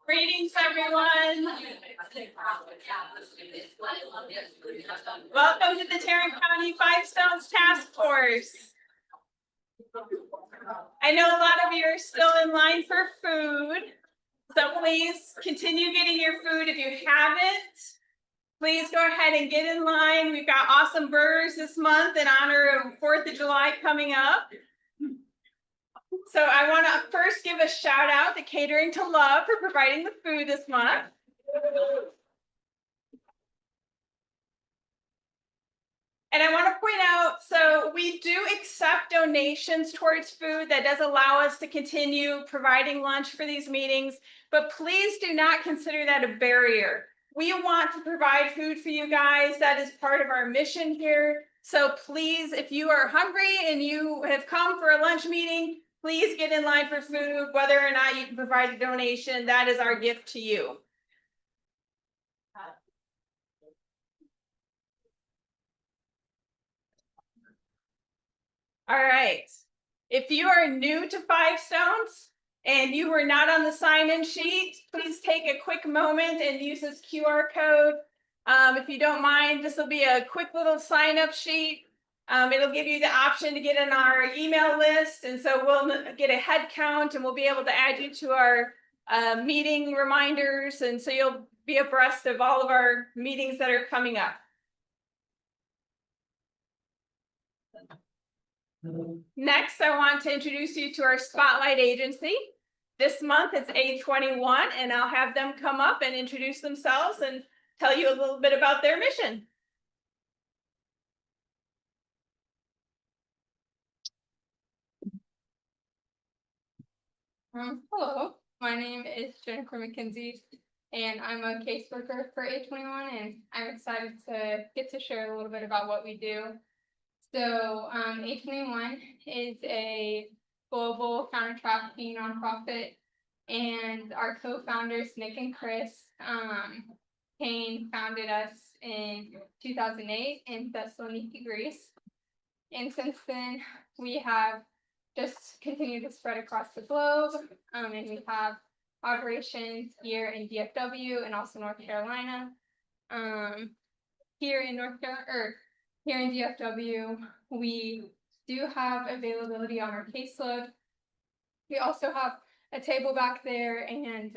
Greetings, everyone. Welcome to the Tarrant County Five Stones Task Force. I know a lot of you are still in line for food, so please continue getting your food. If you haven't, please go ahead and get in line. We've got awesome burgers this month in honor of 4th of July coming up. So I want to first give a shout out to Catering to Love for providing the food this month. And I want to point out, so we do accept donations towards food. That does allow us to continue providing lunch for these meetings, but please do not consider that a barrier. We want to provide food for you guys. That is part of our mission here. So please, if you are hungry and you have come for a lunch meeting, please get in line for food, whether or not you can provide a donation. That is our gift to you. All right. If you are new to Five Stones and you were not on the sign-in sheet, please take a quick moment and use this QR code. If you don't mind, this will be a quick little sign-up sheet. It'll give you the option to get in our email list, and so we'll get a head count and we'll be able to add you to our meeting reminders, and so you'll be abreast of all of our meetings that are coming up. Next, I want to introduce you to our Spotlight Agency. This month it's A21, and I'll have them come up and introduce themselves and tell you a little bit about their mission. Hello, my name is Jennifer McKenzie, and I'm a caseworker for A21, and I'm excited to get to share a little bit about what we do. So A21 is a global counter-trafficking nonprofit, and our co-founders, Nick and Chris, Kane founded us in 2008 in Thessaloniki, Greece. And since then, we have just continued to spread across the globe, and we have operations here in DFW and also North Carolina. Here in DFW, we do have availability on our caseload. We also have a table back there, and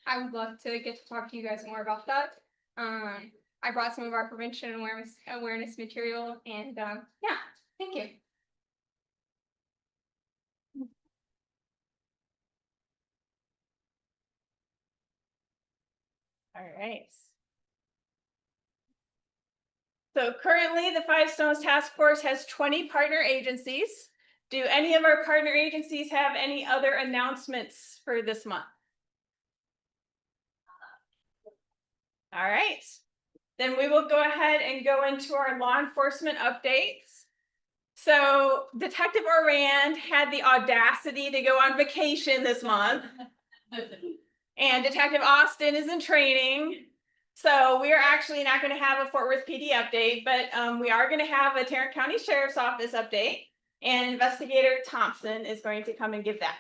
I would love to get to talk to you guys more about that. I brought some of our prevention and awareness material, and yeah, thank you. All right. So currently the Five Stones Task Force has 20 partner agencies. Do any of our partner agencies have any other announcements for this month? All right. Then we will go ahead and go into our law enforcement updates. So Detective Orand had the audacity to go on vacation this month. And Detective Austin is in training. So we are actually not going to have a Fort Worth PD update, but we are going to have a Tarrant County Sheriff's Office update, and Investigator Thompson is going to come and give that.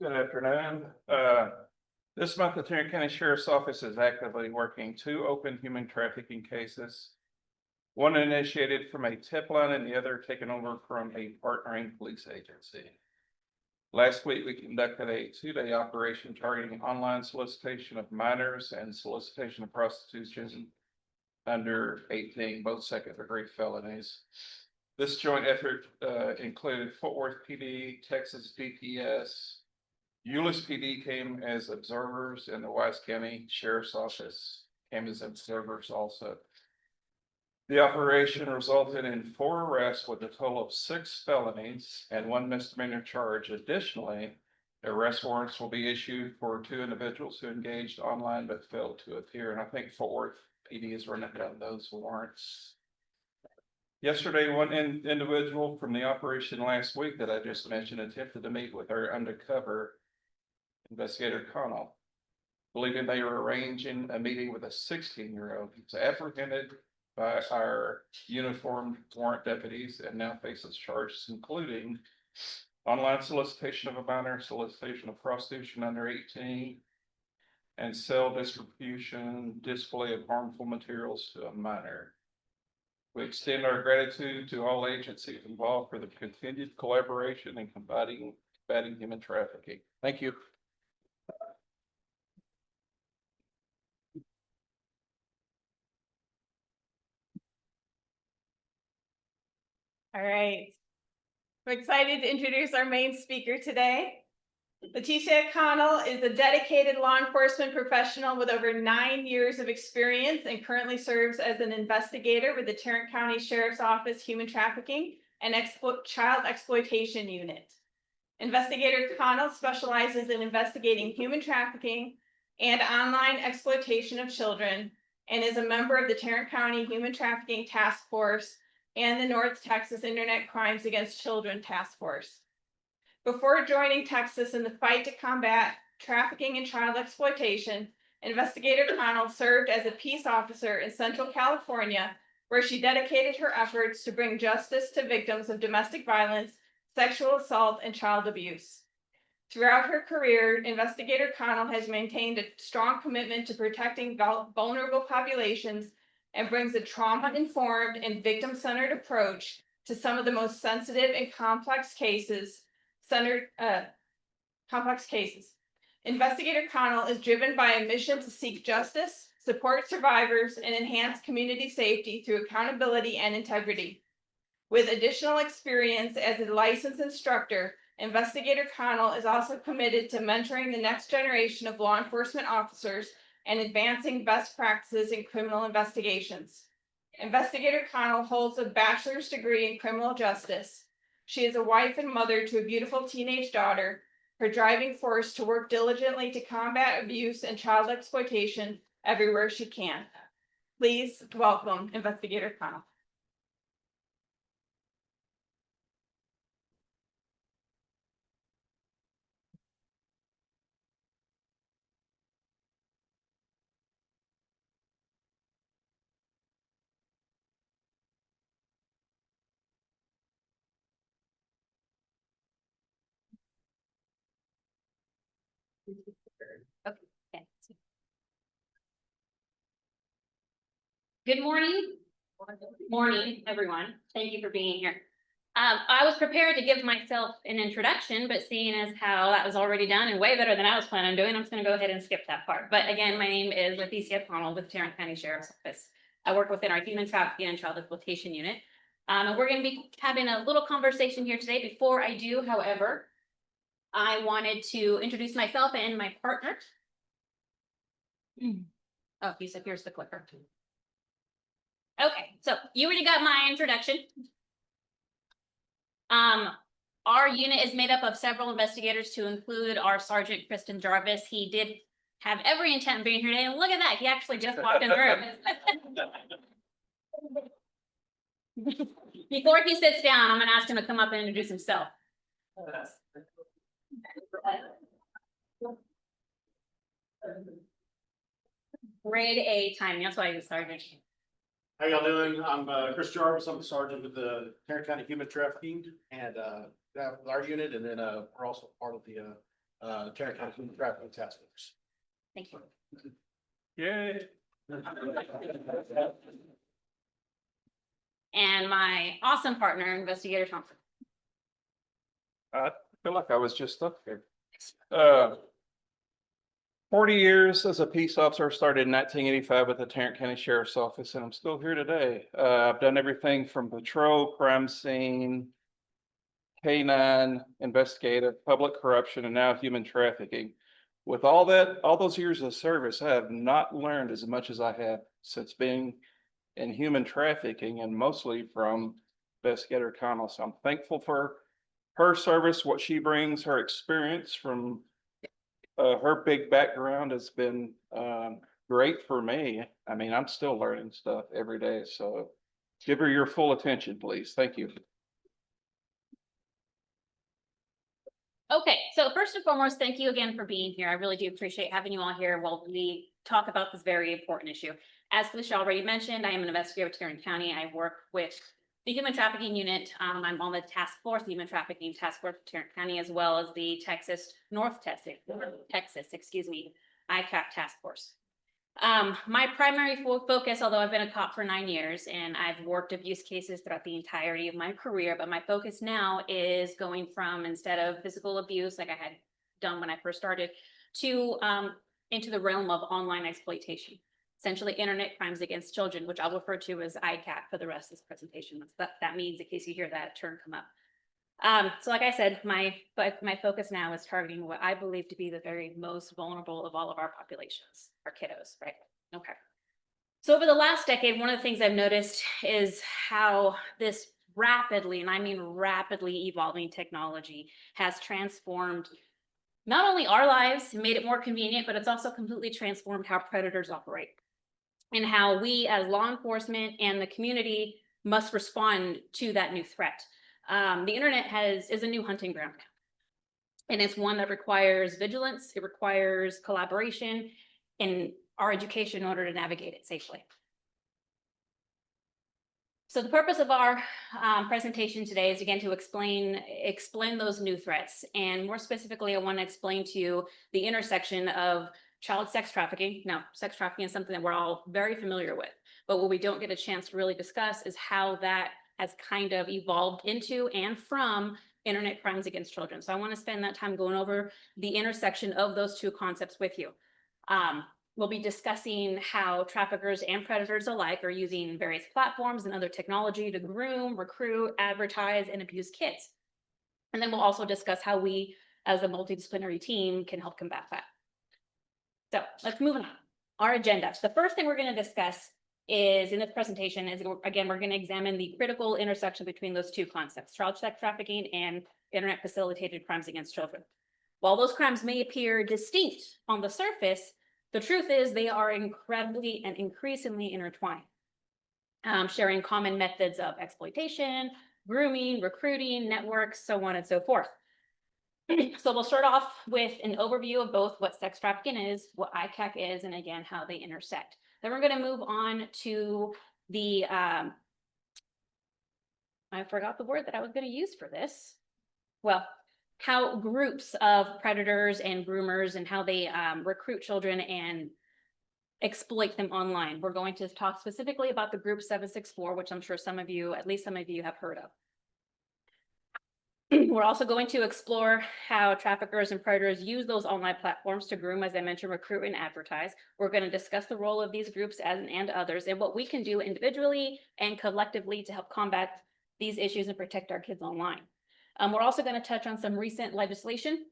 Good afternoon. This month, the Tarrant County Sheriff's Office is actively working 2 open human trafficking cases. One initiated from a tip line and the other taken over from a partnering police agency. Last week, we conducted a 2-day operation targeting online solicitation of minors and solicitation of prostitution under 18, both second-degree felonies. This joint effort included Fort Worth PD, Texas DPS, Euless PD came as observers, and the Wise County Sheriff's Office came as observers also. The operation resulted in 4 arrests with a total of 6 felonies and 1 misdemeanor charge. Additionally, arrest warrants will be issued for 2 individuals who engaged online but failed to appear. And I think Fort Worth PD is running down those warrants. Yesterday, one individual from the operation last week that I just mentioned attempted to meet with our undercover Investigator Connell. believing they were arranging a meeting with a 16-year-old. He was apprehended by our uniformed warrant deputies and now faces charges including online solicitation of a minor, solicitation of prostitution under 18, and sale, distribution, display of harmful materials to a minor. We extend our gratitude to all agencies involved for the continued collaboration in combating human trafficking. Thank you. All right. I'm excited to introduce our main speaker today. Leticia Connell is a dedicated law enforcement professional with over 9 years of experience and currently serves as an investigator with the Tarrant County Sheriff's Office Human Trafficking and Child Exploitation Unit. Investigator Connell specializes in investigating human trafficking and online exploitation of children and is a member of the Tarrant County Human Trafficking Task Force and the North Texas Internet Crimes Against Children Task Force. Before joining Texas in the fight to combat trafficking and child exploitation, Investigator Connell served as a peace officer in Central California, where she dedicated her efforts to bring justice to victims of domestic violence, sexual assault, and child abuse. Throughout her career, Investigator Connell has maintained a strong commitment to protecting vulnerable populations and brings a trauma-informed and victim-centered approach to some of the most sensitive and complex cases. Investigator Connell is driven by a mission to seek justice, support survivors, and enhance community safety through accountability and integrity. With additional experience as a licensed instructor, Investigator Connell is also committed to mentoring the next generation of law enforcement officers and advancing best practices in criminal investigations. Investigator Connell holds a bachelor's degree in criminal justice. She is a wife and mother to a beautiful teenage daughter, her driving force to work diligently to combat abuse and child exploitation everywhere she can. Please welcome Investigator Connell. Okay. Good morning. Morning, everyone. Thank you for being here. I was prepared to give myself an introduction, but seeing as how that was already done and way better than I was planning on doing, I'm just going to go ahead and skip that part. But again, my name is Leticia Connell with Tarrant County Sheriff's Office. I work within our Human Trafficking and Child Exploitation Unit. And we're going to be having a little conversation here today. Before I do, however, I wanted to introduce myself and my partner. Oh, he said, here's the clicker. Okay, so you already got my introduction. Our unit is made up of several investigators to include our Sergeant Kristen Jarvis. He did have every intent of being here today, and look at that, he actually just walked in the room. Before he sits down, I'm gonna ask him to come up and introduce himself. Grade A timing, that's why he was Sergeant. How y'all doing? I'm Chris Jarvis. I'm the sergeant with the Tarrant County Human Trafficking and that was our unit, and then we're also part of the Tarrant County Human Trafficking Task Force. Thank you. Yay. And my awesome partner, Investigator Thompson. I feel like I was just up here. 40 years as a peace officer, started in 1985 with the Tarrant County Sheriff's Office, and I'm still here today. I've done everything from patrol, crime scene, K-9, investigative, public corruption, and now human trafficking. With all those years of service, I have not learned as much as I have since being in human trafficking, and mostly from Investigator Connell. So I'm thankful for her service, what she brings, her experience from her big background has been great for me. I mean, I'm still learning stuff every day, so give her your full attention, please. Thank you. Okay, so first and foremost, thank you again for being here. I really do appreciate having you all here while we talk about this very important issue. As Felicia already mentioned, I am an investigator with Tarrant County. I work with the Human Trafficking Unit. I'm on the task force, the Human Trafficking Task Force of Tarrant County, as well as the North Texas, ICAP Task Force. My primary focus, although I've been a cop for 9 years and I've worked abuse cases throughout the entirety of my career, but my focus now is going from, instead of physical abuse like I had done when I first started, to into the realm of online exploitation, essentially internet crimes against children, which I'll refer to as ICAT for the rest of this presentation. That means in case you hear that term come up. So like I said, my focus now is targeting what I believe to be the very most vulnerable of all of our populations, our kiddos, right? Okay. So over the last decade, one of the things I've noticed is how this rapidly, and I mean rapidly evolving technology has transformed not only our lives, made it more convenient, but it's also completely transformed how predators operate and how we as law enforcement and the community must respond to that new threat. The internet is a new hunting ground now. And it's one that requires vigilance, it requires collaboration and our education in order to navigate it safely. So the purpose of our presentation today is again to explain those new threats. And more specifically, I want to explain to you the intersection of child sex trafficking. Now, sex trafficking is something that we're all very familiar with, but what we don't get a chance to really discuss is how that has kind of evolved into and from internet crimes against children. So I want to spend that time going over the intersection of those two concepts with you. We'll be discussing how traffickers and predators alike are using various platforms and other technology to groom, recruit, advertise, and abuse kids. And then we'll also discuss how we, as a multidisciplinary team, can help combat that. So let's move on. Our agenda. The first thing we're going to discuss is in this presentation is, again, we're going to examine the critical intersection between those two concepts, child sex trafficking and internet facilitated crimes against children. While those crimes may appear distinct on the surface, the truth is they are incredibly and increasingly intertwined, sharing common methods of exploitation, grooming, recruiting, networks, so on and so forth. So we'll start off with an overview of both what sex trafficking is, what ICAC is, and again, how they intersect. Then we're going to move on to the, I forgot the word that I was going to use for this. Well, how groups of predators and groomers and how they recruit children and exploit them online. We're going to talk specifically about the group 764, which I'm sure some of you, at least some of you, have heard of. We're also going to explore how traffickers and predators use those online platforms to groom, as I mentioned, recruit and advertise. We're going to discuss the role of these groups and others and what we can do individually and collectively to help combat these issues and protect our kids online. We're also going to touch on some recent legislation,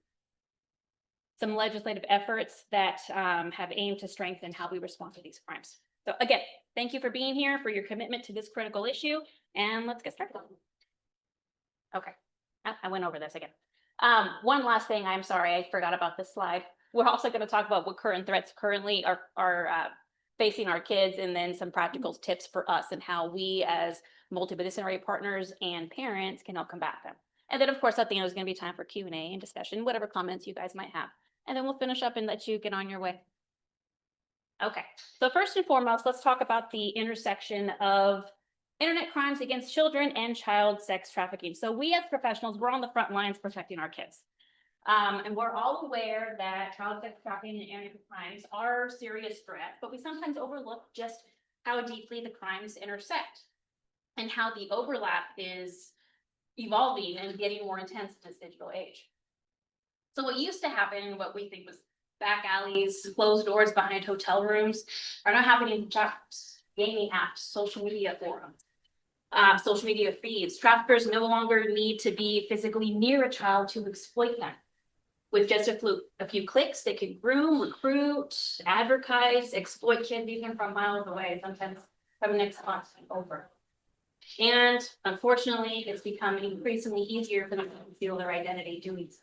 some legislative efforts that have aimed to strengthen how we respond to these crimes. So again, thank you for being here, for your commitment to this critical issue, and let's get started. Okay. I went over this again. One last thing, I'm sorry, I forgot about this slide. We're also going to talk about what current threats currently are facing our kids, and then some practical tips for us and how we as multidisciplinary partners and parents can help combat them. And then of course, at the end, there's going to be time for Q&A and discussion, whatever comments you guys might have. And then we'll finish up and let you get on your way. Okay, so first and foremost, let's talk about the intersection of internet crimes against children and child sex trafficking. So we as professionals, we're on the front lines protecting our kids. And we're all aware that child sex trafficking and internet crimes are serious threats, but we sometimes overlook just how deeply the crimes intersect and how the overlap is evolving and getting more intense in this digital age. So what used to happen, what we think was back alleys, closed doors behind hotel rooms, are now happening in chat rooms, gaming apps, social media forums. Social media feeds. Traffickers no longer need to be physically near a child to exploit them. With just a few clicks, they can groom, recruit, advertise, exploit kids even from miles away, sometimes from the next continent over. And unfortunately, it's become increasingly easier for them to conceal their identity doing so.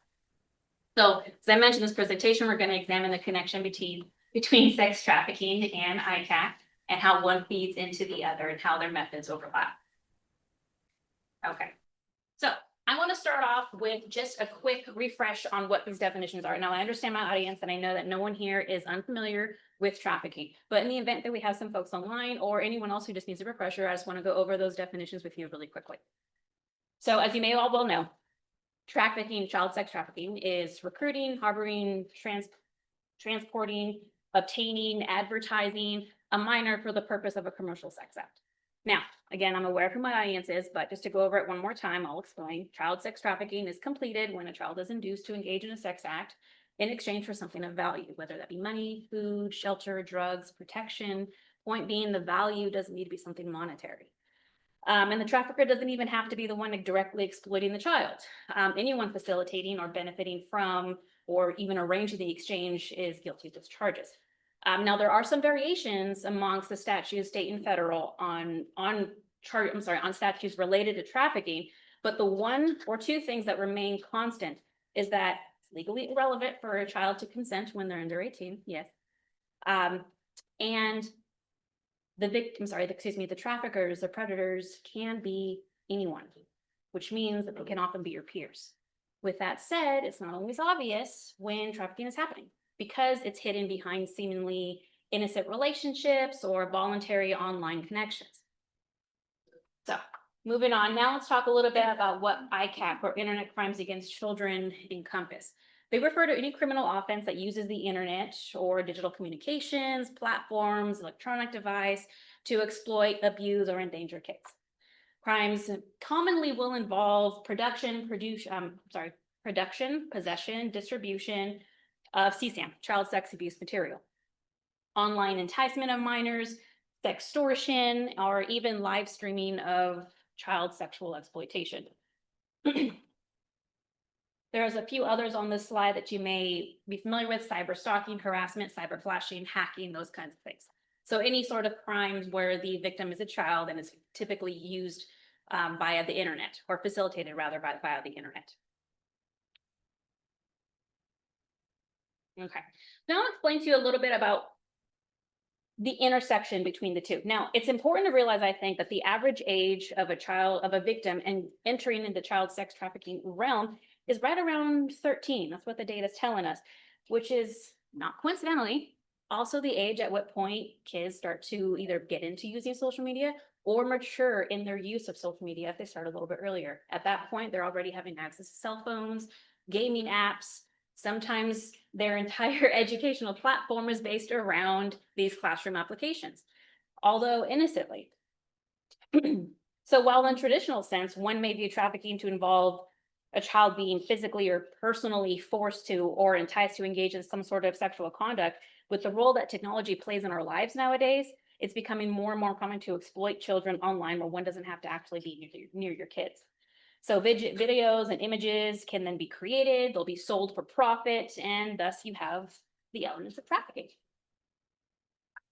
So, as I mentioned in this presentation, we're going to examine the connection between sex trafficking and ICAC and how one feeds into the other and how their methods overlap. Okay, so I want to start off with just a quick refresh on what these definitions are. Now, I understand my audience and I know that no one here is unfamiliar with trafficking, but in the event that we have some folks online or anyone else who just needs a refresher, I just want to go over those definitions with you really quickly. So as you may all well know, trafficking, child sex trafficking is recruiting, harboring, transporting, obtaining, advertising a minor for the purpose of a commercial sex act. Now, again, I'm aware of who my audience is, but just to go over it one more time, I'll explain. Child sex trafficking is completed when a child is induced to engage in a sex act in exchange for something of value, whether that be money, food, shelter, drugs, protection. Point being, the value doesn't need to be something monetary. And the trafficker doesn't even have to be the one directly exploiting the child. Anyone facilitating or benefiting from or even arranging the exchange is guilty of those charges. Now, there are some variations amongst the statutes, state and federal, on statutes related to trafficking, but the one or two things that remain constant is that it's legally irrelevant for a child to consent when they're under 18, yes. And the traffickers or predators can be anyone, which means that they can often be your peers. With that said, it's not always obvious when trafficking is happening because it's hidden behind seemingly innocent relationships or voluntary online connections. So moving on, now let's talk a little bit about what ICAC or Internet Crimes Against Children encompass. They refer to any criminal offense that uses the internet or digital communications, platforms, electronic device to exploit, abuse, or endanger kids. Crimes commonly will involve production, possession, distribution of CSAM, child sex abuse material, online enticement of minors, sextortion, or even live streaming of child sexual exploitation. There's a few others on this slide that you may be familiar with: cyber stalking, harassment, cyber flashing, hacking, those kinds of things. So any sort of crimes where the victim is a child and is typically used via the internet, or facilitated rather via the internet. Okay, now I'll explain to you a little bit about the intersection between the two. Now, it's important to realize, I think, that the average age of a victim and entering into child sex trafficking realm is right around 13. That's what the data is telling us, which is not coincidentally also the age at what point kids start to either get into using social media or mature in their use of social media if they start a little bit earlier. At that point, they're already having access to cell phones, gaming apps. Sometimes their entire educational platform is based around these classroom applications, although innocently. So while in traditional sense, one may view trafficking to involve a child being physically or personally forced to or enticed to engage in some sort of sexual conduct, with the role that technology plays in our lives nowadays, it's becoming more and more common to exploit children online where one doesn't have to actually be near your kids. So videos and images can then be created, they'll be sold for profit, and thus you have the elements of trafficking.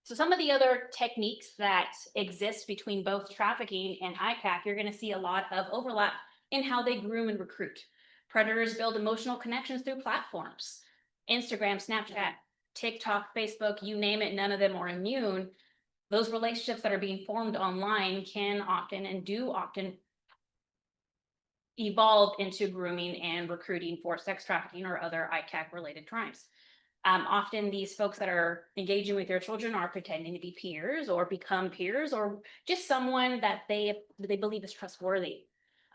So some of the other techniques that exist between both trafficking and ICAC, you're going to see a lot of overlap in how they groom and recruit. Predators build emotional connections through platforms. Instagram, Snapchat, TikTok, Facebook, you name it, none of them are immune. Those relationships that are being formed online can often and do often evolve into grooming and recruiting for sex trafficking or other ICAC related crimes. Often these folks that are engaging with their children are pretending to be peers or become peers or just someone that they believe is trustworthy.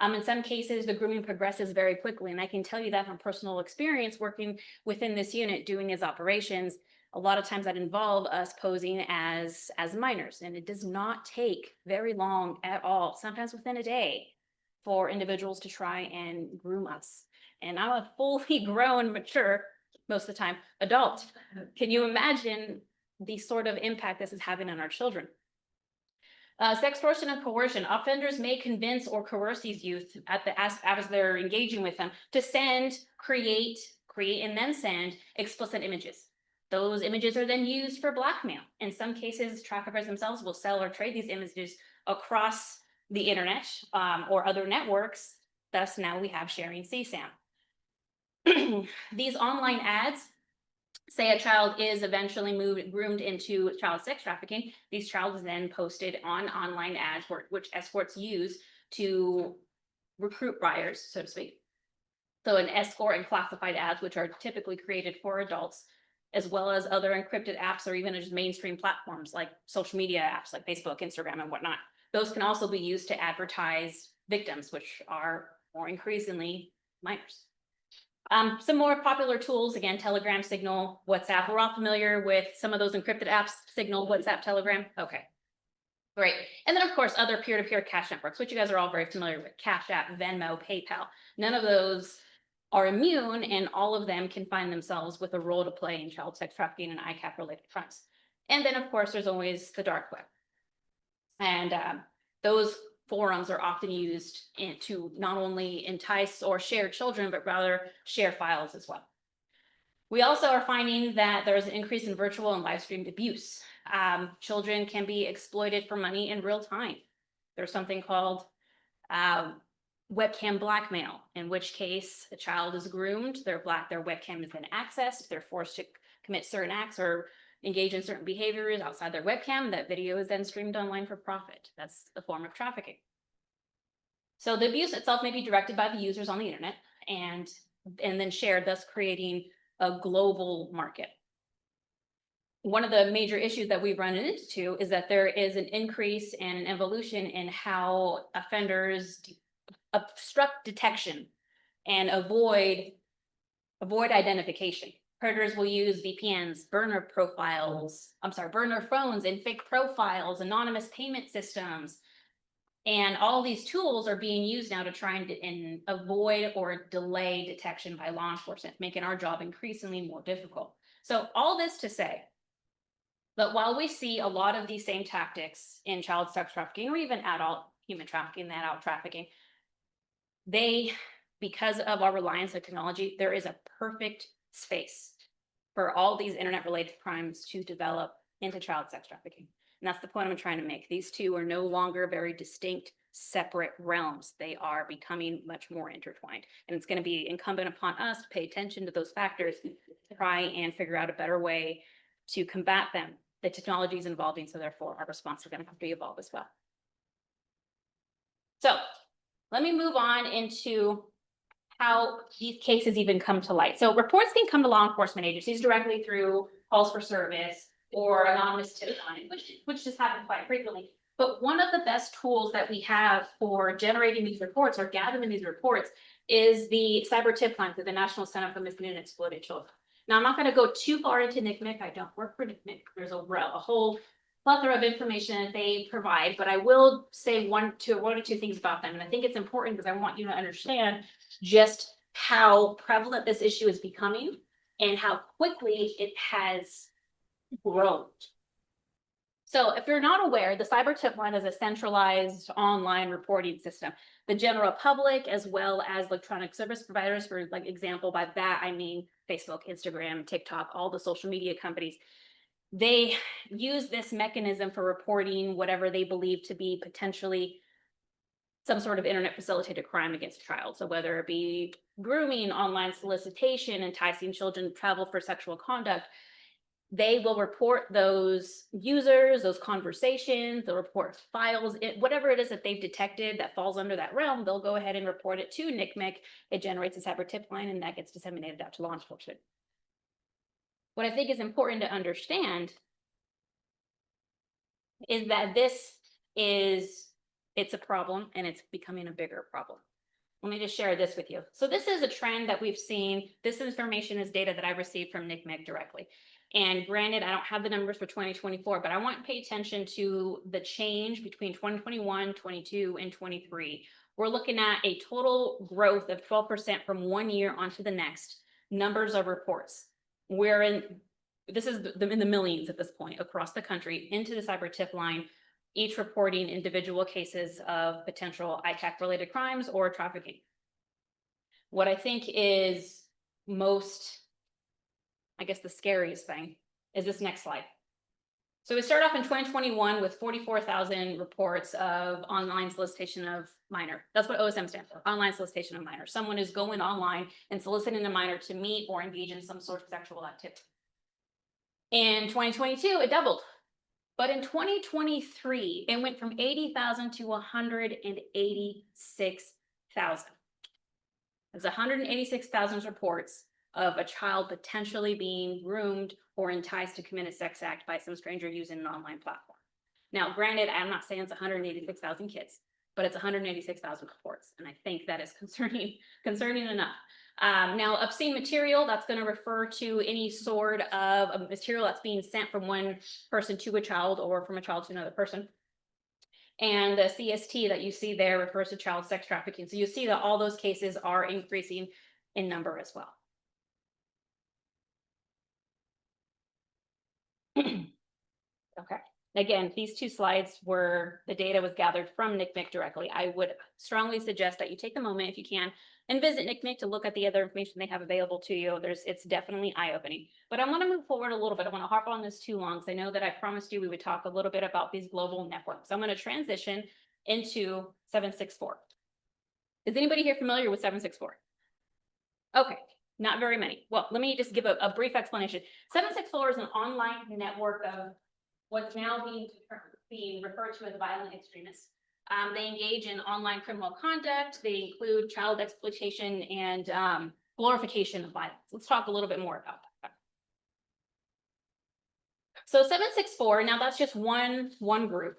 In some cases, the grooming progresses very quickly. And I can tell you that from personal experience working within this unit, doing these operations, a lot of times that involve us posing as minors. And it does not take very long at all, sometimes within a day, for individuals to try and groom us. And I'm a fully grown, mature, most of the time, adult. Can you imagine the sort of impact this is having on our children? Sextortion and coercion. Offenders may convince or coerce these youth as they're engaging with them to send, create, and then send explicit images. Those images are then used for blackmail. In some cases, traffickers themselves will sell or trade these images across the internet or other networks. Thus, now we have sharing CSAM. These online ads, say a child is eventually groomed into child sex trafficking, these child is then posted on online ads which escorts use to recruit buyers, so to speak. So an escort and classified ads, which are typically created for adults, as well as other encrypted apps or even just mainstream platforms like social media apps like Facebook, Instagram, and whatnot. Those can also be used to advertise victims, which are more increasingly minors. Some more popular tools, again, Telegram, Signal, WhatsApp. We're all familiar with some of those encrypted apps, Signal, WhatsApp, Telegram. Okay, great. And then, of course, other peer-to-peer cash networks, which you guys are all very familiar with, Cash App, Venmo, PayPal. None of those are immune, and all of them can find themselves with a role to play in child sex trafficking and ICAP-related crimes. And then, of course, there's always the dark web. And those forums are often used to not only entice or share children, but rather share files as well. We also are finding that there's an increase in virtual and live streamed abuse. Children can be exploited for money in real time. There's something called webcam blackmail, in which case a child is groomed, their webcam is then accessed, they're forced to commit certain acts or engage in certain behaviors outside their webcam. That video is then streamed online for profit. That's a form of trafficking. So the abuse itself may be directed by the users on the internet and then shared, thus creating a global market. One of the major issues that we've run into is that there is an increase and an evolution in how offenders obstruct detection and avoid identification. Predators will use VPNs, burner phones and fake profiles, anonymous payment systems. And all these tools are being used now to try and avoid or delay detection by law enforcement, making our job increasingly more difficult. So all this to say that while we see a lot of these same tactics in child sex trafficking or even adult human trafficking, adult trafficking, because of our reliance on technology, there is a perfect space for all these internet-related crimes to develop into child sex trafficking. And that's the point I'm trying to make. These two are no longer very distinct, separate realms. They are becoming much more intertwined. And it's going to be incumbent upon us to pay attention to those factors, to try and figure out a better way to combat them. The technology is evolving, so therefore our response is going to have to evolve as well. So let me move on into how these cases even come to light. So reports can come to law enforcement agencies directly through calls for service or anonymous tip line, which just happen quite frequently. But one of the best tools that we have for generating these reports or gathering these reports is the cyber tip line through the National Center for Missing and Exploited Children. Now, I'm not going to go too far into NCMEC. I don't work for NCMEC. There's a whole plethora of information that they provide, but I will say one or two things about them. And I think it's important because I want you to understand just how prevalent this issue is becoming and how quickly it has grown. So if you're not aware, the cyber tip line is a centralized online reporting system. The general public, as well as electronic service providers, for example, by that I mean Facebook, Instagram, TikTok, all the social media companies, they use this mechanism for reporting whatever they believe to be potentially some sort of internet facilitated crime against a child. So whether it be grooming, online solicitation, enticing children to travel for sexual conduct, they will report those users, those conversations, they'll report files, whatever it is that they've detected that falls under that realm, they'll go ahead and report it to NCMEC. It generates a cyber tip line and that gets disseminated out to law enforcement. What I think is important to understand is that it's a problem and it's becoming a bigger problem. Let me just share this with you. So this is a trend that we've seen. This information is data that I received from NCMEC directly. And granted, I don't have the numbers for 2024, but I want to pay attention to the change between 2021, 22, and 23. We're looking at a total growth of 12% from one year onto the next. Numbers of reports. This is in the millions at this point across the country into the cyber tip line, each reporting individual cases of potential ICAC related crimes or trafficking. What I think is most, I guess, the scariest thing is this next slide. So we start off in 2021 with 44,000 reports of online solicitation of minor. That's what OSM stands for, online solicitation of minor. Someone is going online and soliciting a minor to meet or engage in some sort of sexual activity. In 2022, it doubled. But in 2023, it went from 80,000 to 186,000. There's 186,000 reports of a child potentially being groomed or enticed to commit a sex act by some stranger using an online platform. Now, granted, I'm not saying it's 186,000 kids, but it's 186,000 reports, and I think that is concerning enough. Now, obscene material, that's going to refer to any sort of a material that's being sent from one person to a child or from a child to another person. And the CST that you see there refers to child sex trafficking. So you see that all those cases are increasing in number as well. Okay. Again, these two slides were, the data was gathered from NCMEC directly. I would strongly suggest that you take a moment if you can and visit NCMEC to look at the other information they have available to you. It's definitely eye-opening. But I want to move forward a little bit. I want to harp on this too long because I know that I promised you we would talk a little bit about these global networks. So I'm going to transition into 764. Is anybody here familiar with 764? Okay, not very many. Well, let me just give a brief explanation. 764 is an online network of what's now being referred to as violent extremists. They engage in online criminal conduct. They include child exploitation and glorification of violence. Let's talk a little bit more about that. So 764, now that's just one group,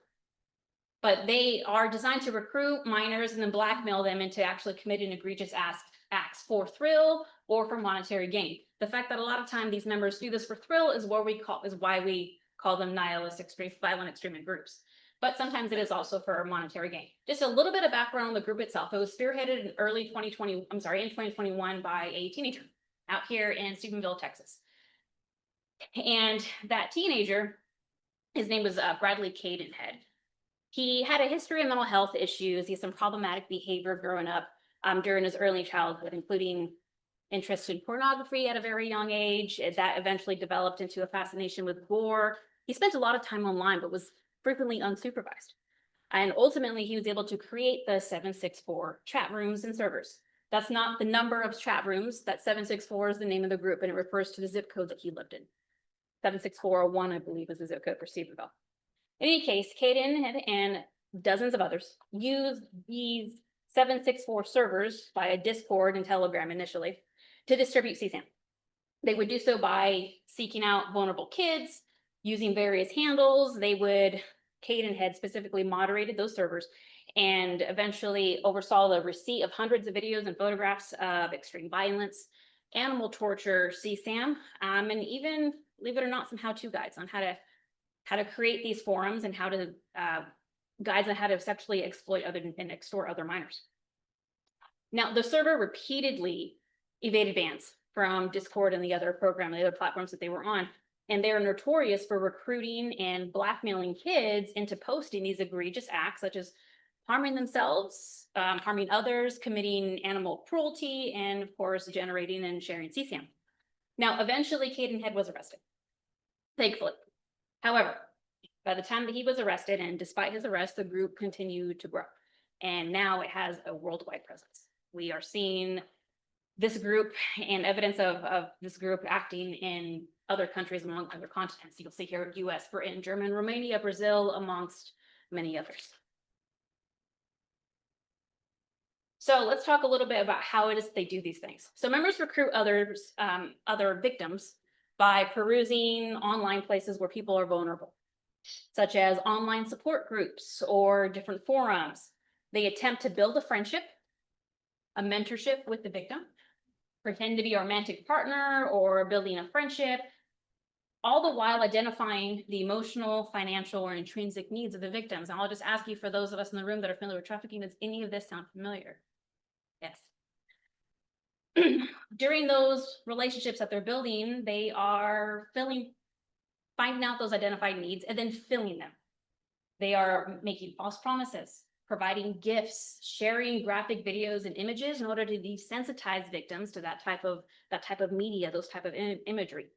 but they are designed to recruit minors and then blackmail them into actually committing egregious acts for thrill or for monetary gain. The fact that a lot of time these members do this for thrill is why we call them nihilist violent extremist groups. But sometimes it is also for monetary gain. Just a little bit of background on the group itself. It was spearheaded in in 2021 by a teenager out here in Stephenville, Texas. And that teenager, his name was Bradley Cadenhead. He had a history of mental health issues. He had some problematic behavior growing up during his early childhood, including interest in pornography at a very young age. That eventually developed into a fascination with gore. He spent a lot of time online, but was frequently unsupervised. And ultimately, he was able to create the 764 chat rooms and servers. That's not the number of chat rooms. That 764 is the name of the group, and it refers to the zip code that he lived in. 76401, I believe, is the zip code for Stephenville. In any case, Caden and dozens of others used these 764 servers via Discord and Telegram initially to distribute CSAM. They would do so by seeking out vulnerable kids, using various handles. Cadenhead specifically moderated those servers and eventually oversaw the receipt of hundreds of videos and photographs of extreme violence, animal torture, CSAM, and even, believe it or not, some how-to guides on how to create these forums and guides on how to sexually exploit and extort other minors. Now, the server repeatedly evaded bans from Discord and the other platforms that they were on. And they're notorious for recruiting and blackmailing kids into posting these egregious acts, such as harming themselves, harming others, committing animal cruelty, and of course, generating and sharing CSAM. Now, eventually, Cadenhead was arrested, thankfully. However, by the time that he was arrested, and despite his arrest, the group continued to grow. And now it has a worldwide presence. We are seeing this group and evidence of this group acting in other countries among other continents. You'll see here US, Britain, Germany, Romania, Brazil, amongst many others. So let's talk a little bit about how it is they do these things. So members recruit other victims by perusing online places where people are vulnerable, such as online support groups or different forums. They attempt to build a friendship, a mentorship with the victim, pretend to be a romantic partner or building a friendship, all the while identifying the emotional, financial, or intrinsic needs of the victims. And I'll just ask you, for those of us in the room that are familiar with trafficking, does any of this sound familiar? Yes. During those relationships that they're building, they are finding out those identified needs and then filling them. They are making false promises, providing gifts, sharing graphic videos and images in order to desensitize victims to that type of media, those type of imagery.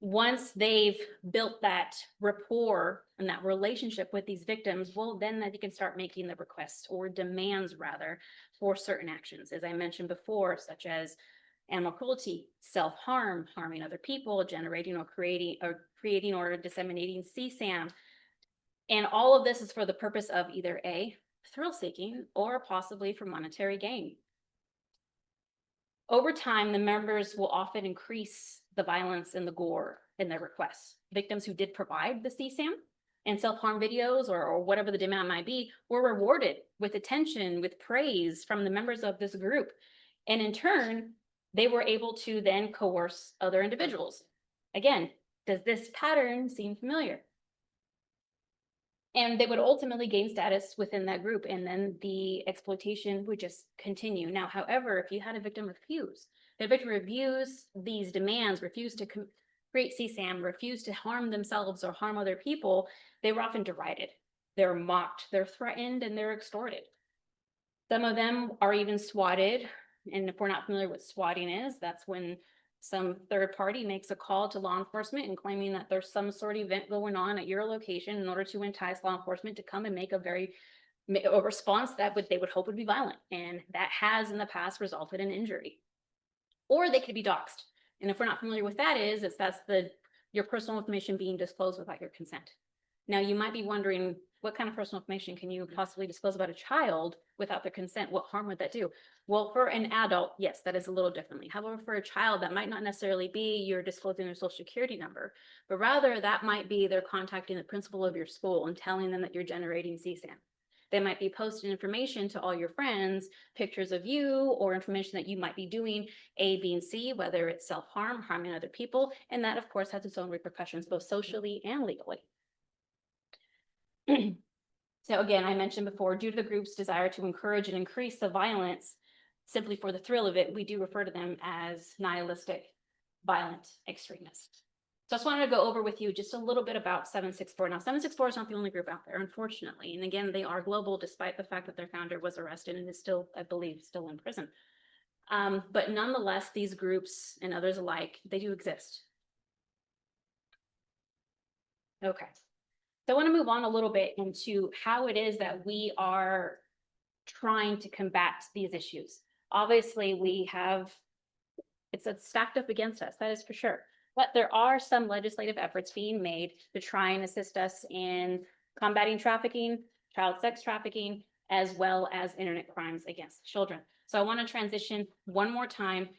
Once they've built that rapport and that relationship with these victims, well, then they can start making the requests or demands rather for certain actions, as I mentioned before, such as animal cruelty, self-harm, harming other people, generating or creating or disseminating CSAM. And all of this is for the purpose of either A, thrill seeking, or possibly for monetary gain. Over time, the members will often increase the violence and the gore in their requests. Victims who did provide the CSAM and self-harm videos or whatever the demand might be were rewarded with attention, with praise from the members of this group. And in turn, they were able to then coerce other individuals. Again, does this pattern seem familiar? And they would ultimately gain status within that group, and then the exploitation would just continue. Now, however, if you had a victim refuse, the victim refuse these demands, refuse to create CSAM, refuse to harm themselves or harm other people, they were often derided. They're mocked, they're threatened, and they're extorted. Some of them are even swatted. And if we're not familiar with swatting is, that's when some third party makes a call to law enforcement and claiming that there's some sort of event going on at your location in order to entice law enforcement to come and make a response that they would hope would be violent. And that has in the past resulted in injury. Or they could be doxxed. And if we're not familiar with that that's your personal information being disclosed without your consent. Now you might be wondering, what kind of personal information can you possibly disclose about a child without their consent? What harm would that do? Well, for an adult, yes, that is a little differently. However, for a child, that might not necessarily be you're disclosing their social security number, but rather that might be they're contacting the principal of your school and telling them that you're generating CSAM. They might be posting information to all your friends, pictures of you, or information that you might be doing A, B, and C, whether it's self-harm, harming other people, and that of course has its own repercussions, both socially and legally. So again, I mentioned before, due to the group's desire to encourage and increase the violence simply for the thrill of it, we do refer to them as nihilistic, violent extremists. So I just wanted to go over with you just a little bit about 764. Now, 764 is not the only group out there, unfortunately. And again, they are global, despite the fact that their founder was arrested and is still, I believe, still in prison. But nonetheless, these groups and others alike, they do exist. Okay. So I want to move on a little bit into how it is that we are trying to combat these issues. Obviously, it's stacked up against us, that is for sure. But there are some legislative efforts being made to try and assist us in combating trafficking, child sex trafficking, as well as internet crimes against children. So I want to transition one more time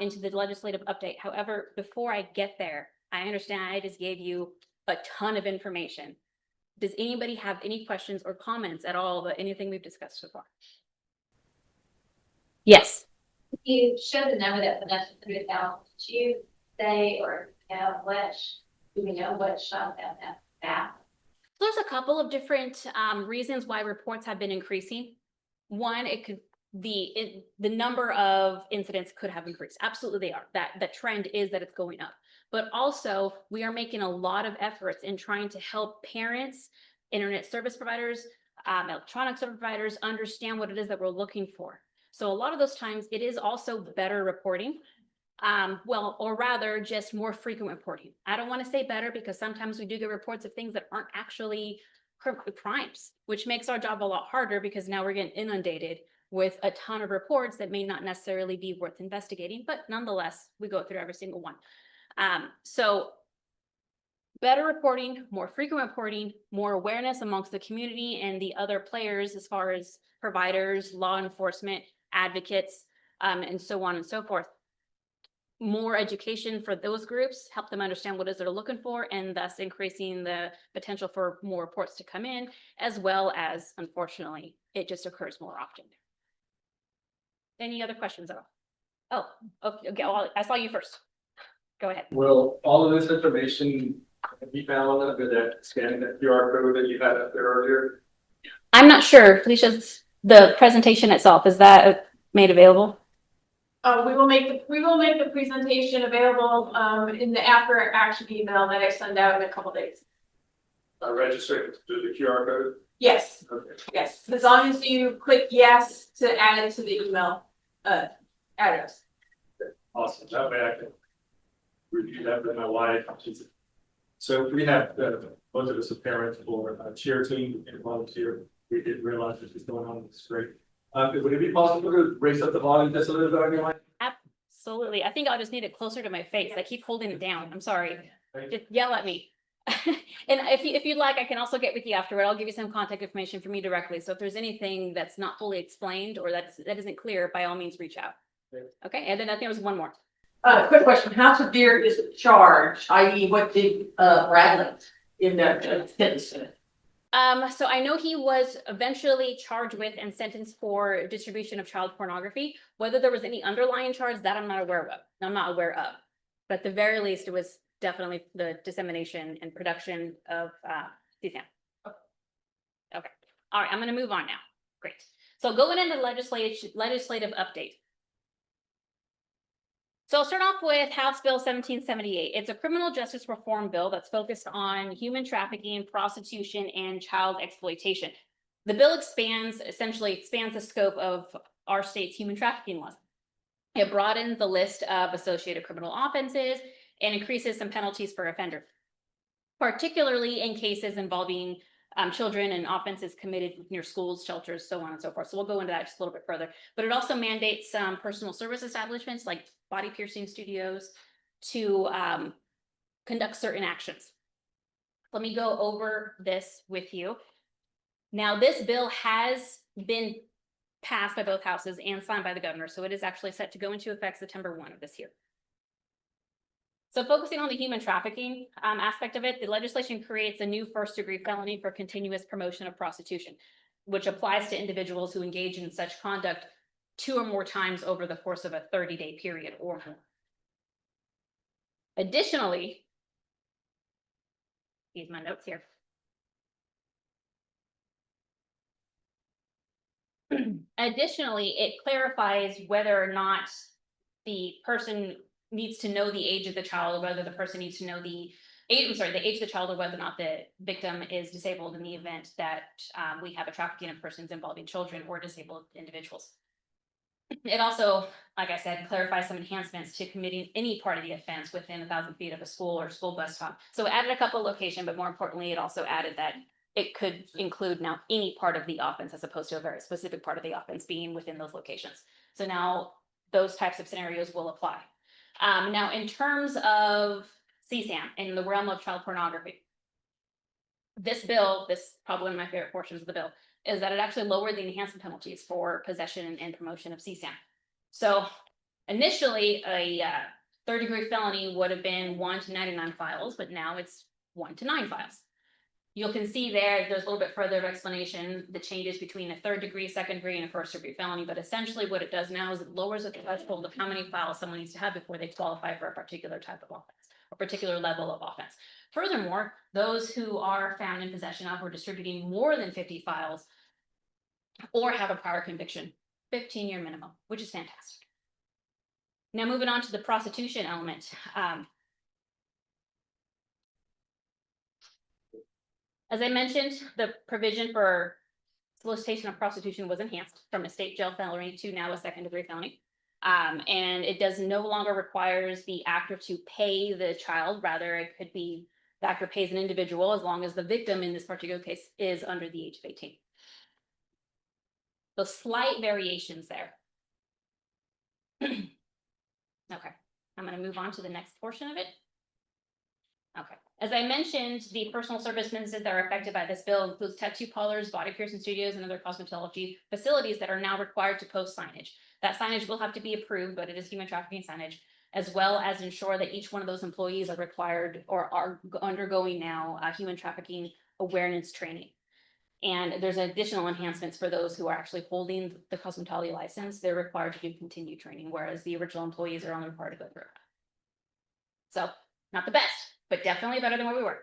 into the legislative update. However, before I get there, I understand I just gave you a ton of information. Does anybody have any questions or comments at all about anything we've discussed so far? Yes. You showed the number that Vanessa threw out. Did you say or do we know what shot that? There's a couple of different reasons why reports have been increasing. One, it could the number of incidents could have increased. Absolutely, they are. The trend is that it's going up. But also, we are making a lot of efforts in trying to help parents, internet service providers, electronic service providers understand what it is that we're looking for. So a lot of those times, it is also better reporting. Or rather just more frequent reporting. I don't want to say better because sometimes we do get reports of things that aren't actually crimes, which makes our job a lot harder because now we're getting inundated with a ton of reports that may not necessarily be worth investigating, but nonetheless, we go through every single one. So better reporting, more frequent reporting, more awareness amongst the community and the other players as far as providers, law enforcement, advocates, and so on and so forth. More education for those groups, help them understand what it is they're looking for, and thus increasing the potential for more reports to come in, as well as, unfortunately, it just occurs more often. Any other questions at all? Oh, okay, well, I saw you first. Go ahead. Will all of this information be found under that scanning that QR code that you had up there earlier? I'm not sure, Felicia's, the presentation itself, is that made available? We will make the presentation available in the after action email that I send out in a couple days. Register through the QR code? Yes, Okay. yes, as long as you click yes to add it to the email address. Awesome. That way I can review that with my wife. So we have both of us are parents for a cheer team and volunteer. We didn't realize this was going on. It's great. Would it be possible to raise up the volume just a little bit on your mic? Absolutely. I think I'll just need it closer to my face. I keep holding it down. I'm sorry. Just yell at me. And if you'd like, I can also get with you afterward. I'll give you some contact information for me directly. So if there's anything that's not fully explained or that isn't clear, by all means, reach out. Okay, and then I think there was one more. Quick question, how severe is the charge, i.e. what did, Bradley end up sentencing? So I know he was eventually charged with and sentenced for distribution of child pornography. Whether there was any underlying charge, that I'm not aware of. But at the very least, it was definitely the dissemination and production of CSAM. Okay, all right, I'm gonna move on now. Great. So going into legislative update. So I'll start off with House Bill 1778. It's a criminal justice reform bill that's focused on human trafficking, prostitution, and child exploitation. The bill essentially expands the scope of our state's human trafficking laws. It broadens the list of associated criminal offenses and increases some penalties for offenders, particularly in cases involving children and offenses committed near schools, shelters, so on and so forth. So we'll go into that just a little bit further. But it also mandates some personal service establishments like body piercing studios to conduct certain actions. Let me go over this with you. Now, this bill has been passed by both houses and signed by the governor, so it is actually set to go into effect September 1 of this year. So focusing on the human trafficking aspect of it, the legislation creates a new first-degree felony for continuous promotion of prostitution, which applies to individuals who engage in such conduct 2 or more times over the course of a 30-day period or more. Additionally, here's my notes here. Additionally, it clarifies whether or not the person needs to know the age of the child, or whether the person needs to know the age of the child, or whether or not the victim is disabled in the event that we have a trafficking of persons involving children or disabled individuals. It also, like I said, clarifies some enhancements to committing any part of the offense within 1,000 feet of a school or school bus stop. So it added a couple locations, but more importantly, it also added that it could include now any part of the offense as opposed to a very specific part of the offense being within those locations. So now those types of scenarios will apply. Now, in terms of CSAM in the realm of child pornography, this bill, this probably one of my favorite portions of the bill, is that it actually lowered the enhancement penalties for possession and promotion of CSAM. So initially, a third-degree felony would have been 1 to 99 files, but now it's 1 to 9 files. You can see there's a little bit further of explanation, the changes between a third degree, second degree, and a first degree felony. But essentially what it does now is it lowers the threshold of how many files someone needs to have before they qualify for a particular type of offense, a particular level of offense. Furthermore, those who are found in possession of or distributing more than 50 files or have a prior conviction, 15-year minimum, which is fantastic. Now moving on to the prostitution element. As I mentioned, the provision for solicitation of prostitution was enhanced from a state jail felony to now a second-degree felony. And it does no longer requires the actor to pay the child. Rather, it could be the actor pays an individual as long as the victim in this particular case is under the age of 18. So slight variations there. Okay, I'm going to move on to the next portion of it. Okay, as I mentioned, the personal service businesses that are affected by this bill includes tattoo parlors, body piercing studios, and other cosmetology facilities that are now required to post signage. That signage will have to be approved, but it is human trafficking signage, as well as ensure that each one of those employees are required or are undergoing now human trafficking awareness training. And there's additional enhancements for those who are actually holding the cosmetology license. They're required to do continued training, whereas the original employees are only required to go through. So not the best, but definitely better than where we were.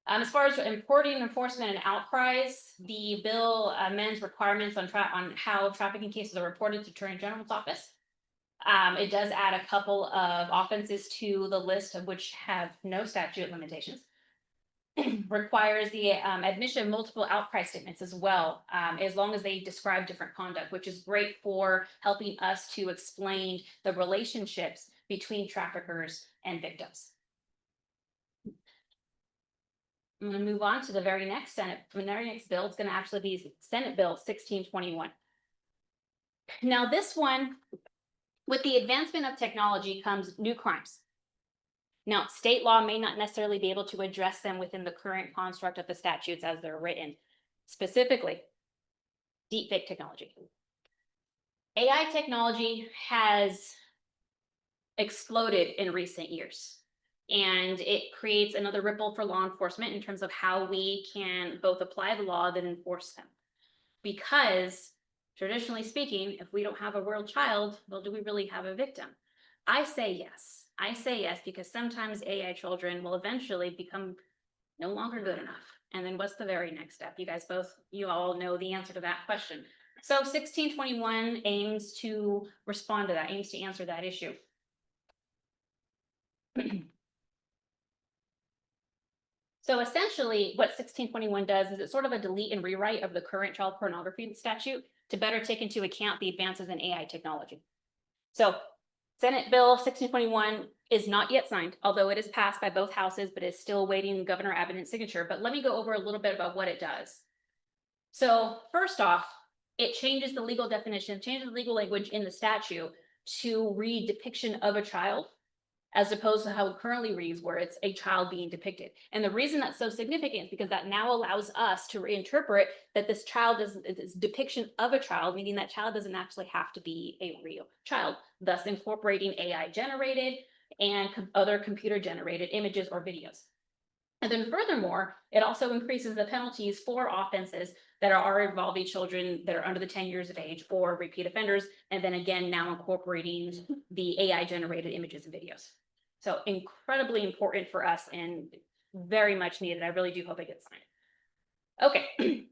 As far as reporting, enforcement, and outcries, the bill amends requirements on how trafficking cases are reported to Attorney General's office. It does add a couple of offenses to the list of which have no statute limitations. Requires the admission of multiple outcry statements as well, as long as they describe different conduct, which is great for helping us to explain the relationships between traffickers and victims. I'm going to move on to the very next bill. It's going to actually be Senate Bill 1621. Now, this one, with the advancement of technology comes new crimes. Now, state law may not necessarily be able to address them within the current construct of the statutes as they're written. Specifically, deepfake technology. AI technology has exploded in recent years. And it creates another ripple for law enforcement in terms of how we can both apply the law and enforce them. Because traditionally speaking, if we don't have a real child, well, do we really have a victim? I say yes. I say yes because sometimes AI children will eventually become no longer good enough. And then what's the very next step? You all know the answer to that question. So 1621 aims to respond to that, aims to answer that issue. So essentially, what 1621 does is it's sort of a delete and rewrite of the current child pornography statute to better take into account the advances in AI technology. So Senate Bill 1621 is not yet signed, although it is passed by both houses, but is still awaiting Governor Abbott's signature. But let me go over a little bit about what it does. So first off, it changes the legal definition, changes the legal language in the statute to read depiction of a child, as opposed to how it currently reads, where it's a child being depicted. And the reason that's so significant is because that now allows us to reinterpret that this depiction of a child, meaning that child doesn't actually have to be a real child, thus incorporating AI generated and other computer generated images or videos. And then furthermore, it also increases the penalties for offenses that are involving children that are under the 10 years of age or repeat offenders. And then again, now incorporating the AI generated images and videos. So incredibly important for us and very much needed. I really do hope it gets signed. Okay.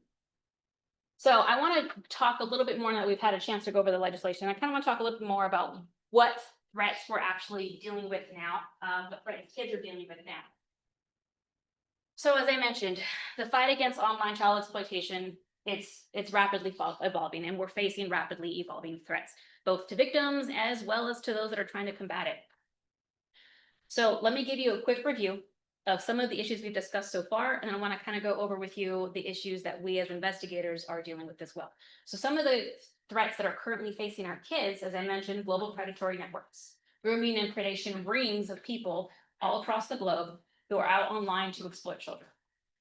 So I want to talk a little bit more now that we've had a chance to go over the legislation. I kind of want to talk a little bit more about what threats we're actually dealing with now, what threats kids are dealing with now. So as I mentioned, the fight against online child exploitation, it's rapidly evolving, and we're facing rapidly evolving threats, both to victims as well as to those that are trying to combat it. So let me give you a quick review of some of the issues we've discussed so far, and I want to kind of go over with you the issues that we as investigators are dealing with as well. So some of the threats that are currently facing our kids, as I mentioned, global predatory networks, grooming and predation rings of people all across the globe who are out online to exploit children.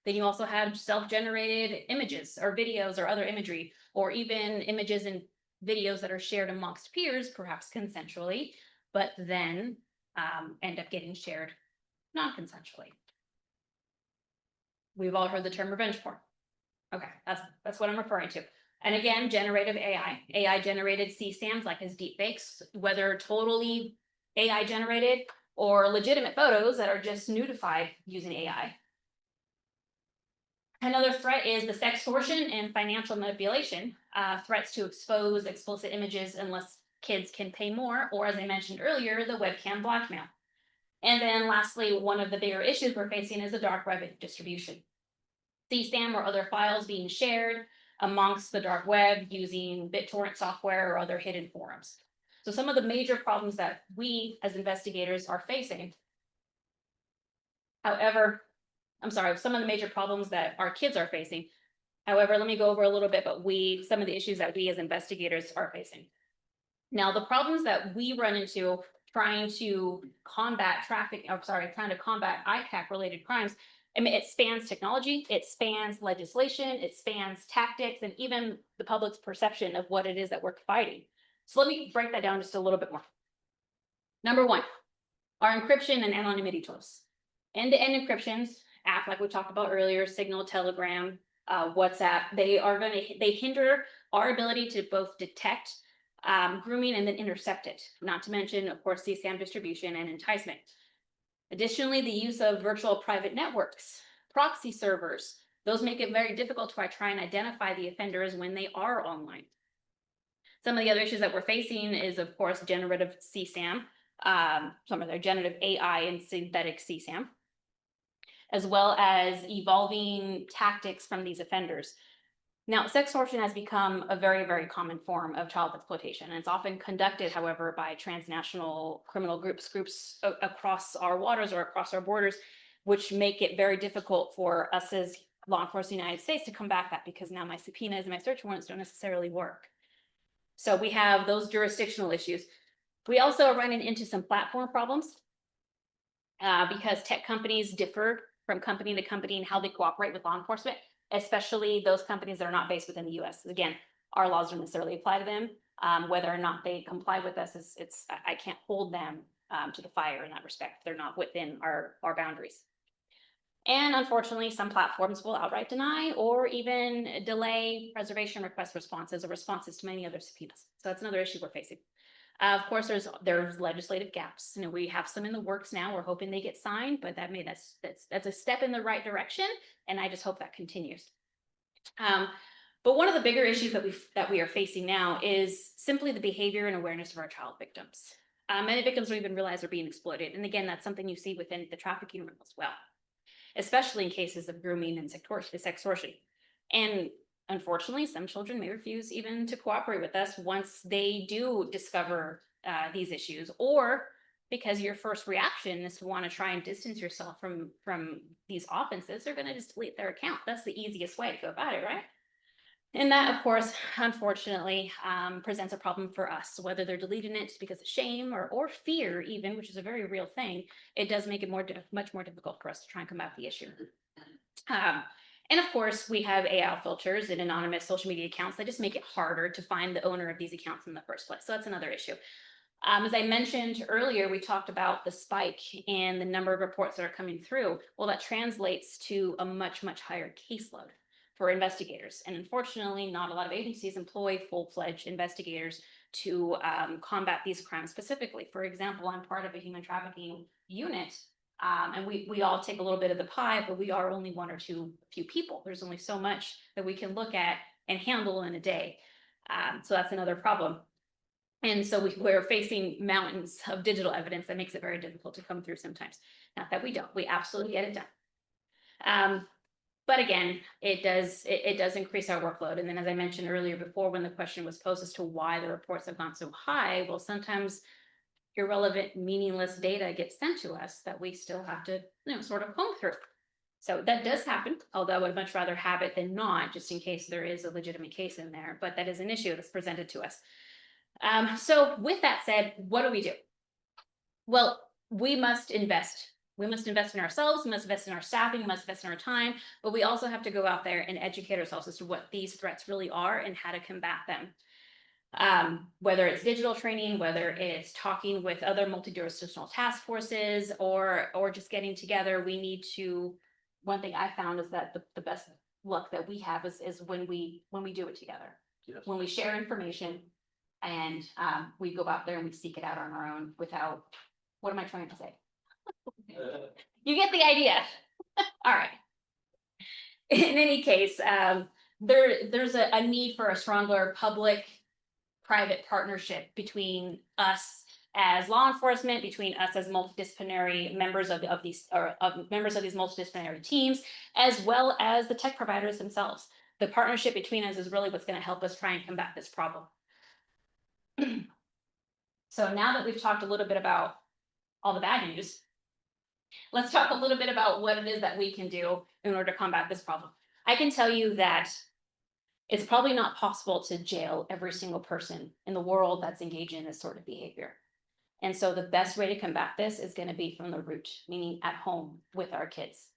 Then you also have self-generated images or videos or other imagery, or even images and videos that are shared amongst peers, perhaps consensually, but then end up getting shared non-consensually. We've all heard the term revenge porn. Okay, that's what I'm referring to. And again, generative AI generated CSAMs like his deepfakes, whether totally AI generated or legitimate photos that are just nudified using AI. Another threat is the sextortion and financial manipulation, threats to expose explicit images unless kids can pay more, or as I mentioned earlier, the webcam blackmail. And then lastly, one of the bigger issues we're facing is the dark web distribution. CSAM or other files being shared amongst the dark web using BitTorrent software or other hidden forums. So some of the major problems that we as investigators are facing, some of the major problems that our kids are facing. However, let me go over a little bit, but some of the issues that we as investigators are facing. Now, the problems that we run into trying to combat ICAC related crimes, I mean, it spans technology, it spans legislation, it spans tactics, and even the public's perception of what it is that we're fighting. So let me break that down just a little bit more. Number one, our encryption and anonymity tools. End-to-end encryptions, app like we talked about earlier, Signal, Telegram, WhatsApp, they hinder our ability to both detect grooming and then intercept it, not to mention, of course, CSAM distribution and enticement. Additionally, the use of virtual private networks, proxy servers, those make it very difficult to try and identify the offenders when they are online. Some of the other issues that we're facing is, of course, generative CSAM, some of their generative AI and synthetic CSAM, as well as evolving tactics from these offenders. Now, sextortion has become a very, very common form of child exploitation, and it's often conducted, however, by transnational criminal groups across our waters or across our borders, which make it very difficult for us as law enforcement in the United States to combat that, because now my subpoenas and my search warrants don't necessarily work. So we have those jurisdictional issues. We also are running into some platform problems. because tech companies differ from company to company in how they cooperate with law enforcement, especially those companies that are not based within the US. Again, our laws don't necessarily apply to them. Whether or not they comply with us I can't hold them to the fire in that respect. They're not within our boundaries. And unfortunately, some platforms will outright deny or even delay preservation request responses or responses to many other subpoenas. So that's another issue we're facing. Of course, there's legislative gaps. You know, we have some in the works now. We're hoping they get signed, but that's a step in the right direction, and I just hope that continues. But one of the bigger issues that we are facing now is simply the behavior and awareness of our child victims. Many victims don't even realize they're being exploited, and again, that's something you see within the trafficking realm as well, especially in cases of grooming and sextortion. And unfortunately, some children may refuse even to cooperate with us once they do discover these issues, or because your first reaction is to want to try and distance yourself from these offenses, they're going to just delete their account. That's the easiest way to go about it, right? And that, of course, unfortunately, presents a problem for us, whether they're deleting it just because of shame or fear even, which is a very real thing. It does make it much more difficult for us to try and combat the issue. And of course, we have AI filters and anonymous social media accounts that just make it harder to find the owner of these accounts in the first place. So that's another issue. As I mentioned earlier, we talked about the spike in the number of reports that are coming through. Well, that translates to a much higher caseload for investigators. And unfortunately, not a lot of agencies employ full-fledged investigators to combat these crimes specifically. For example, I'm part of a human trafficking unit, and we all take a little bit of the pie, but we are only one or few people. There's only so much that we can look at and handle in a day. So that's another problem. And so we're facing mountains of digital evidence that makes it very difficult to come through sometimes. Not that we don't, we absolutely get it done. But again, it does increase our workload. And then as I mentioned earlier before, when the question was posed as to why the reports have gone so high, well, sometimes irrelevant, meaningless data gets sent to us that we still have to, sort of comb through. So that does happen, although I would much rather have it than not, just in case there is a legitimate case in there, but that is an issue that's presented to us. So with that said, what do we do? Well, we must invest. We must invest in ourselves, we must invest in our staffing, we must invest in our time, but we also have to go out there and educate ourselves as to what these threats really are and how to combat them. Whether it's digital training, whether it's talking with other multi-jurisdictional task forces, or just getting together, we need to, one thing I found is that the best luck that we have is when we do it together. Yes. When we share information and we go out there and we seek it out on our own without, what am I trying to say? You get the idea. All right. In any case, there's a need for a stronger public-private partnership between us as law enforcement, between us as multidisciplinary members of these multidisciplinary teams, as well as the tech providers themselves. The partnership between us is really what's going to help us try and combat this problem. So now that we've talked a little bit about all the bad news, let's talk a little bit about what it is that we can do in order to combat this problem. I can tell you that it's probably not possible to jail every single person in the world that's engaging in this sort of behavior. And so the best way to combat this is going to be from the root, meaning at home with our kids.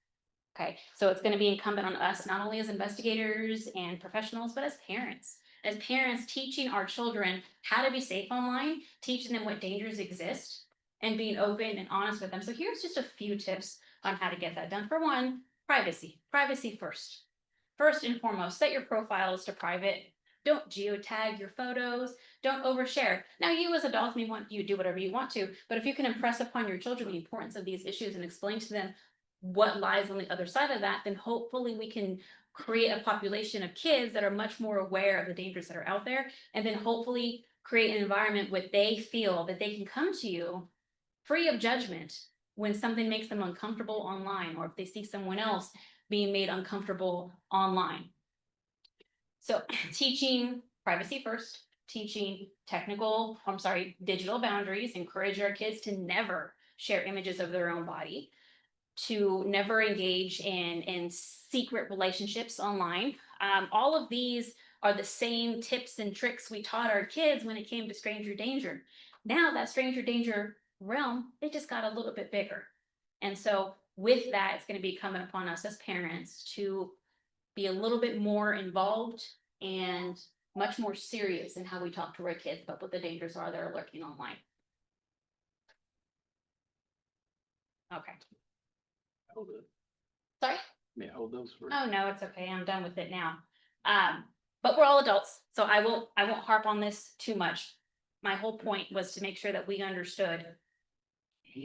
Okay, so it's going to be incumbent on us, not only as investigators and professionals, but as parents. As parents, teaching our children how to be safe online, teaching them what dangers exist, and being open and honest with them. So here's just a few tips on how to get that done. For one, privacy. Privacy first. First and foremost, set your profiles to private. Don't geotag your photos. Don't overshare. Now, you as adults may want you to do whatever you want to, but if you can impress upon your children the importance of these issues and explain to them what lies on the other side of that, then hopefully we can create a population of kids that are much more aware of the dangers that are out there, and then hopefully create an environment where they feel that they can come to you free of judgment when something makes them uncomfortable online, or if they see someone else being made uncomfortable online. So teaching privacy first, teaching digital boundaries, encourage our kids to never share images of their own body, to never engage in secret relationships online. All of these are the same tips and tricks we taught our kids when it came to stranger danger. Now that stranger danger realm, it just got a little bit bigger. And so with that, it's gonna be incumbent upon us as parents to be a little bit more involved and much more serious in how we talk to our kids about what the dangers are that are lurking online. Okay, sorry? May I hold those for? Oh, no, it's okay. I'm done with it now. But we're all adults, so I won't harp on this too much. My whole point was to make sure that we understood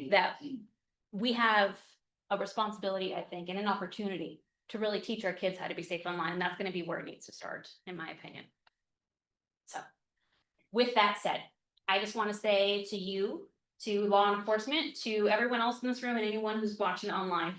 that we have a responsibility, I think, and an opportunity to really teach our kids how to be safe online, and that's gonna be where it needs to start, in my opinion. So, with that said, I just want to say to you, to law enforcement, to everyone else in this room and anyone who's watching online,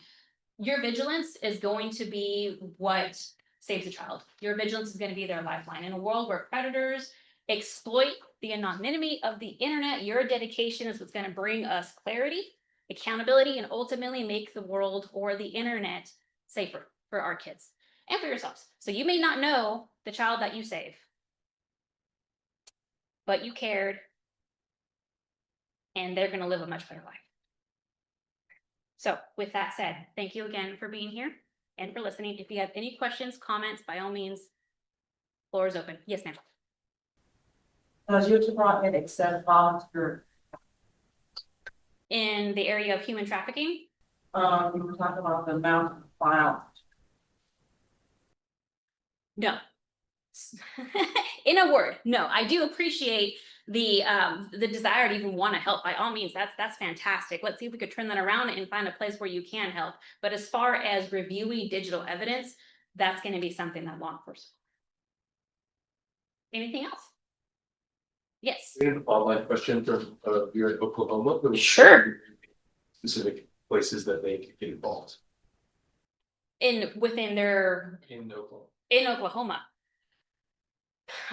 your vigilance is going to be what saves a child. Your vigilance is going to be their lifeline. In a world where predators exploit the anonymity of the internet, your dedication is what's going to bring us clarity, accountability, and ultimately make the world or the internet safer for our kids and for yourselves. So you may not know the child that you save, but you cared, and they're going to live a much better life. So with that said, thank you again for being here and for listening. If you have any questions, comments, by all means, floor is open. Yes, ma'am. Does your department accept volunteer? In the area of human trafficking, We were talking about the amount of violence. no. In a word, no. I do appreciate the desire to even want to help. By all means, that's fantastic. Let's see if we could turn that around and find a place where you can help. But as far as reviewing digital evidence, that's going to be something that law enforcement. Anything else? Yes. We have a follow-up question from you're in Oklahoma. Sure. Specific places that they could get involved Within their in Oklahoma. in Oklahoma.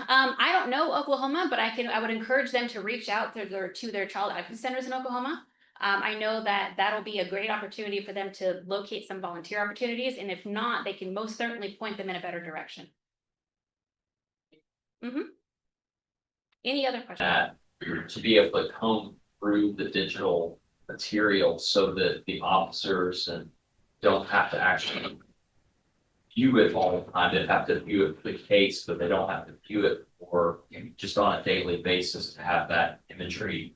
I don't know Oklahoma, but I would encourage them to reach out to their child advocacy centers in Oklahoma. I know that that'll be a great opportunity for them to locate some volunteer opportunities, and if not, they can most certainly point them in a better direction. Any other questions? To be able to comb through the digital material so that the officers don't have to actually view it all the time. They have to view it for the case, but they don't have to view it for just on a daily basis to have that imagery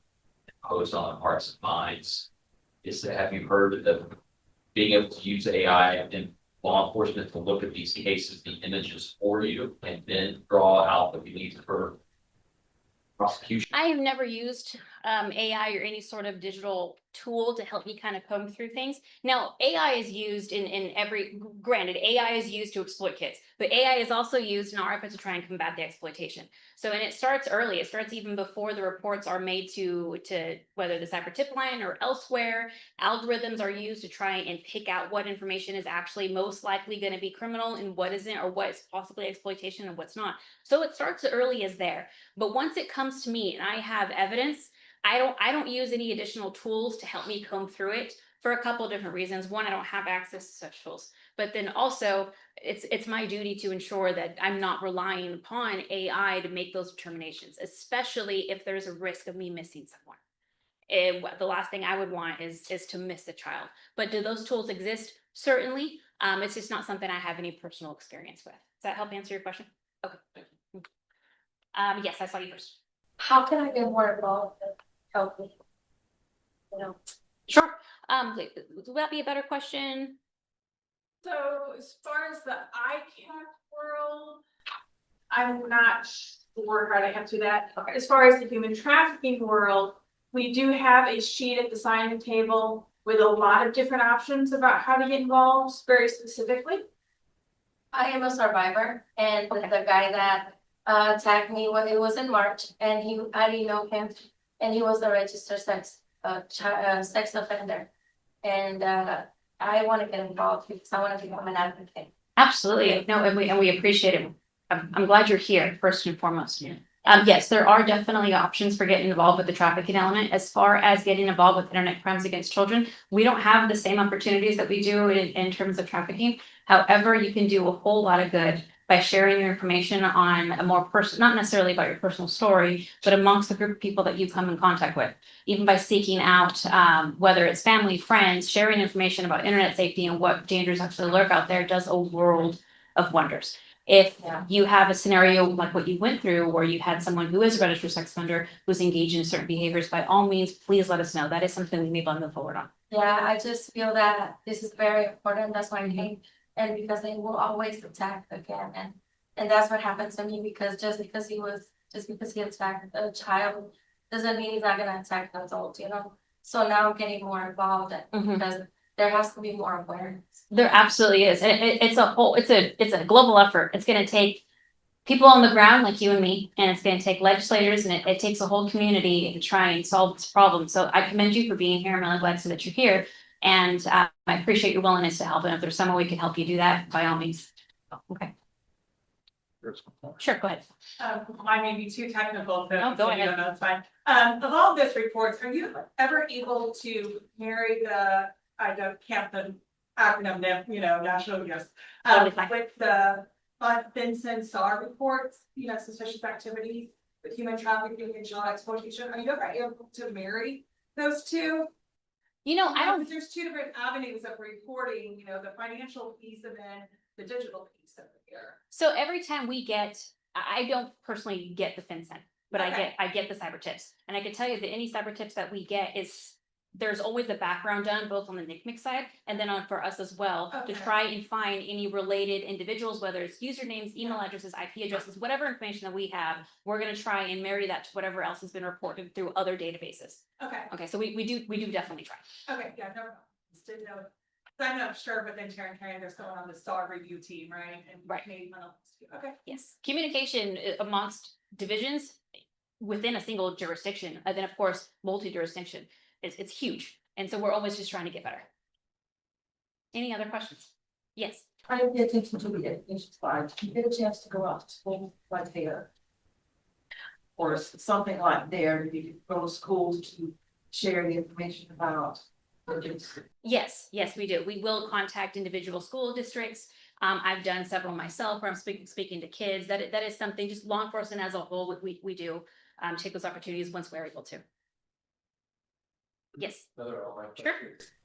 imposed on the hearts and minds. Have you heard of being able to use AI in law enforcement to look at these cases, the images for you, and then draw out the need for prosecution? I have never used AI or any sort of digital tool to help me kind of comb through things. Now, AI is used granted, AI is used to exploit kids, but AI is also used in our efforts to try and combat the exploitation. So, and it starts early. It starts even before the reports are made to whether the cyber tip line or elsewhere. Algorithms are used to try and pick out what information is actually most likely going to be criminal and what isn't, or what is possibly exploitation and what's not. So it starts as early as there. But once it comes to me and I have evidence, I don't use any additional tools to help me comb through it for a couple of different reasons. One, I don't have access to such tools, but then also it's my duty to ensure that I'm not relying upon AI to make those determinations, especially if there's a risk of me missing someone. And the last thing I would want is to miss a child. But do those tools exist? Certainly. It's just not something I have any personal experience with. Does that help answer your question? Okay. Yes, I saw you first. How can I get more involved and help me? You know, Sure. Would that be a better question? So as far as the ICAP world, I'm not sure how to answer that. As far as the human trafficking world, we do have a sheet at the sign-in table with a lot of different options about how to get involved very specifically. I am a survivor, and the guy that attacked me when it was in March, and I didn't know him, and he was a registered sex offender, and I want to get involved because I want to become an advocate. Absolutely. No, and we appreciate it. I'm glad you're here, first and foremost. Yes, there are definitely options for getting involved with the trafficking element. As far as getting involved with internet crimes against children, we don't have the same opportunities that we do in terms of trafficking. However, you can do a whole lot of good by sharing your information on a more not necessarily about your personal story, but amongst the group of people that you come in contact with. Even by seeking out, whether it's family, friends, sharing information about internet safety and what dangers actually lurk out there does a world of wonders. If you have a scenario like what you went through, where you had someone who is a registered sex offender who's engaged in certain behaviors, by all means, please let us know. That is something we may want to move forward on. Yeah, I just feel that this is very important, that's why I came, and because they will always attack again, and that's what happened to me, because just because he attacked a child, doesn't mean he's not gonna attack an adult, you know? So now I'm getting more involved, because there has to be more awareness. There absolutely is, and it's a global effort. It's going to take people on the ground like you and me, and it's going to take legislators, and it takes a whole community to try and solve this problem. So I commend you for being here. I'm really glad that you're here, and I appreciate your willingness to help. And if there's someone we can help you do that, by all means. Okay, sure, go ahead. Mine may be too technical, so No, go ahead. that's fine. Of all this reports, are you ever able to marry I can't the acronym, national, yes. Totally fine. With the FinCEN SAR reports, suspicious activities with human trafficking and child exploitation, are you ever able to marry those two? I don't. Because there's two different avenues of reporting, the financial piece and then the digital piece of it here. So every time we get, I don't personally get the FinCEN, but Okay. I get the cyber tips, and I can tell you that any cyber tips that we get is. There's always a background done both on the NCMEC side and then for us as well to Okay. try and find any related individuals, whether it's usernames, email addresses, IP addresses, whatever information that we have, we're going to try and marry that to whatever else has been reported through other databases. Okay. Okay, so we do definitely try. Okay, yeah, no, just didn't know. I'm not sure, but then Tarrant, there's someone on the STAR review team, right? And Right. maybe one else. Okay. Yes, communication amongst divisions within a single jurisdiction, and then of course multi-jurisdiction. It's huge, and so we're always just trying to get better. Any other questions? Yes. I pay attention to the education side. You get a chance to go out to school like there. Or something like there, you can go to schools to share the information about. Yes, we do. We will contact individual school districts. I've done several myself where I'm speaking to kids. That is something just law enforcement as a whole, we do take those opportunities once we're able to. Yes. Sure.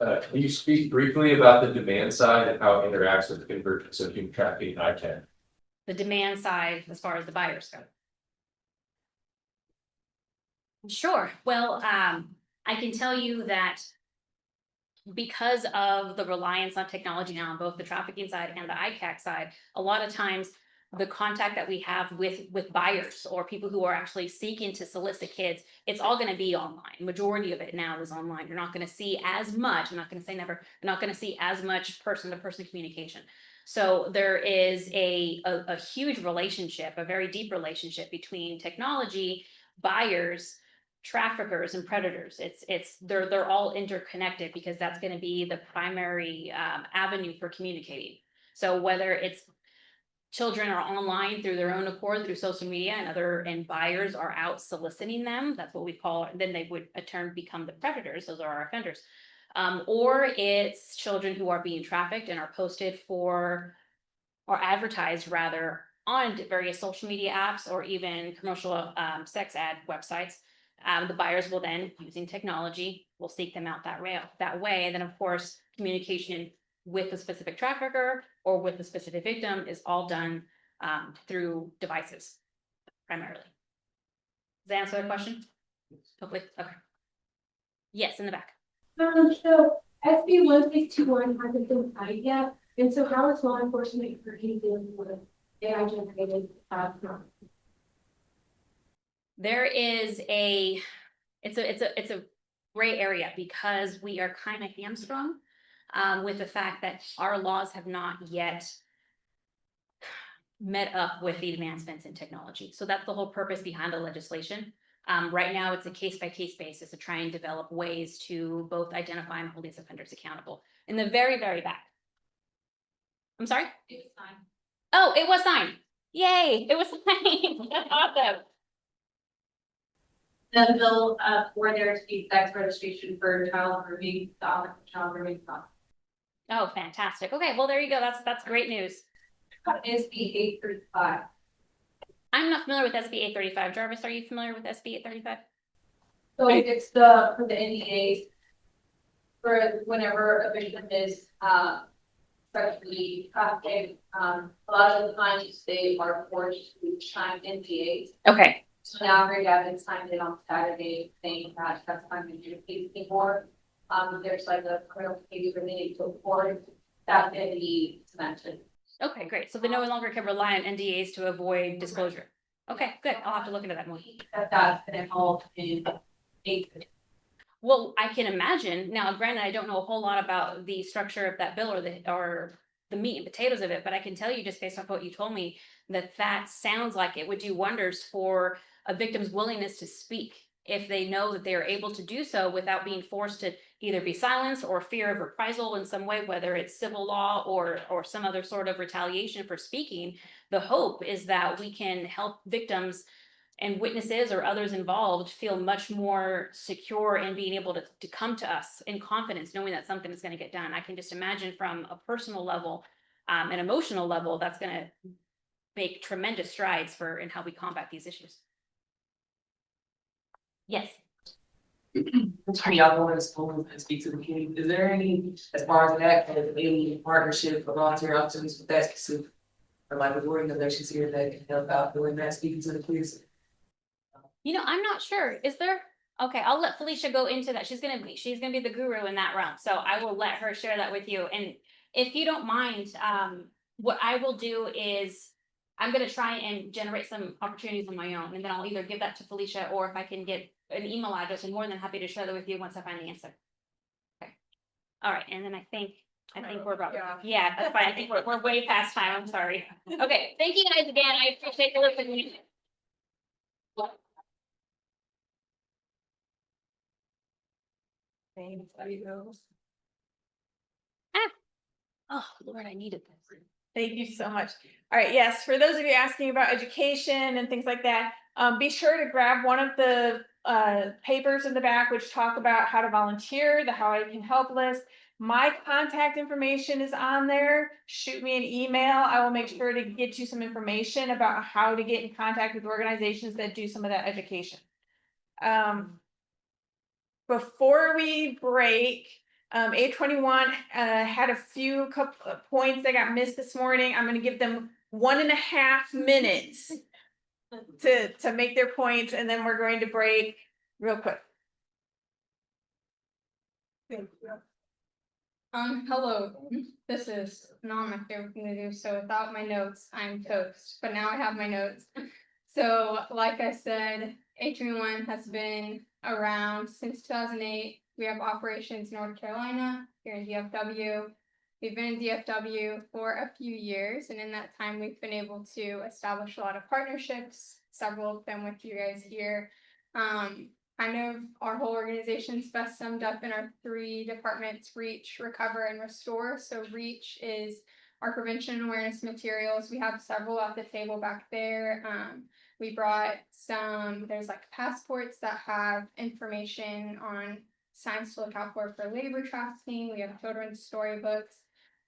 Can you speak briefly about the demand side and how it interacts with the convergence of human trafficking and ICANN? The demand side as far as the buyers go. Sure. Well, I can tell you that because of the reliance on technology now on both the trafficking side and the ICAC side, a lot of times the contact that we have with buyers or people who are actually seeking to solicit kids, it's all going to be online. Majority of it now is online. You're not going to see as much. I'm not going to say never. You're not going to see as much person-to-person communication. So there is a huge relationship, a very deep relationship between technology, buyers, traffickers, and predators. They're all interconnected because that's going to be the primary avenue for communicating. So whether it's children are online through their own accord through social media and buyers are out soliciting them, that's what we call, then they would in turn become the predators. Those are our offenders. Or it's children who are being trafficked and are posted for or advertised rather on various social media apps or even commercial sex ad websites. The buyers will then, using technology, will seek them out that way. And then of course, communication with a specific trafficker or with a specific victim is all done through devices primarily. Does that answer the question? Hopefully, okay. Yes, in the back. So SB 1621 hasn't been cited yet, and so how is law enforcement currently dealing with AI generated There is it's a gray area because we are kind of hamstrung with the fact that our laws have not yet met up with the advancements in technology. So that's the whole purpose behind the legislation. Right now, it's a case-by-case basis to try and develop ways to both identify and hold these offenders accountable. In the very, very back. I'm sorry? It was fine. Oh, it was signed. Yay, it was signed. That's awesome. The bill for there to be sex registration for child grooming, child grooming. Oh, fantastic. Okay, well, there you go. That's great news. SB 835. I'm not familiar with SB 835. Jarvis, are you familiar with SB 835? So it's the, for the NDAs, for whenever a victim is, especially trafficked, a lot of the times they are forced to sign NDAs. Okay. So now her dad had signed it on Saturday saying that that's not going to do case anymore. There's like a criminal case where they need to report that can be mentioned. Okay, great. So they no longer can rely on NDAs to avoid disclosure. Okay, good. I'll have to look into that more. That's been involved in Well, I can imagine. Now, granted, I don't know a whole lot about the structure of that bill or the meat and potatoes of it, but I can tell you just based off what you told me that sounds like it would do wonders for a victim's willingness to speak if they know that they are able to do so without being forced to either be silenced or fear of reprisal in some way, whether it's civil law or some other sort of retaliation for speaking. The hope is that we can help victims and witnesses or others involved feel much more secure in being able to come to us in confidence, knowing that something is going to get done. I can just imagine from a personal level, an emotional level, that's going to make tremendous strides in how we combat these issues. Yes. Sorry, y'all going to school and speak to the community. Is there any, as far as that, kind of any partnership or volunteer opportunities with that specific? Or like with organizations here that can help out doing that, speaking to the kids? You know, I'm not sure. Is there? Okay, I'll let Felicia go into that. She's gonna be the guru in that realm. So I will let her share that with you. And if you don't mind, what I will do is I'm gonna try and generate some opportunities on my own, and then I'll either give that to Felicia, or if I can get an email address, I'm more than happy to share that with you once I find the answer. Okay. All right, and then I think we're about, yeah, that's fine. I think we're way past time. I'm sorry. Okay, thank you guys again. I appreciate the listening. Oh, Lord, I needed this. Thank you so much. All right, yes, for those of you asking about education and things like that, be sure to grab one of the papers in the back which talk about how to volunteer, the How I Can Help list. My contact information is on there. Shoot me an email. I will make sure to get you some information about how to get in contact with organizations that do some of that education. Before we break, 821 had a few couple of points that got missed this morning. I'm going to give them 1.5 minutes to make their points, and then we're going to break real quick. Hello, this is not my favorite thing to do, so without my notes, I'm toast, but now I have my notes. So, like I said, H21 has been around since 2008. We have operations in North Carolina, here in DFW. We've been in DFW for a few years, and in that time, we've been able to establish a lot of partnerships, several of them with you guys here. Kind of our whole organization's best summed up in our 3 departments: Reach, Recover, and Restore. So Reach is our prevention and awareness materials. We have several at the table back there. We brought there's like passports that have information on signs to look out for labor trafficking. We have children's storybooks.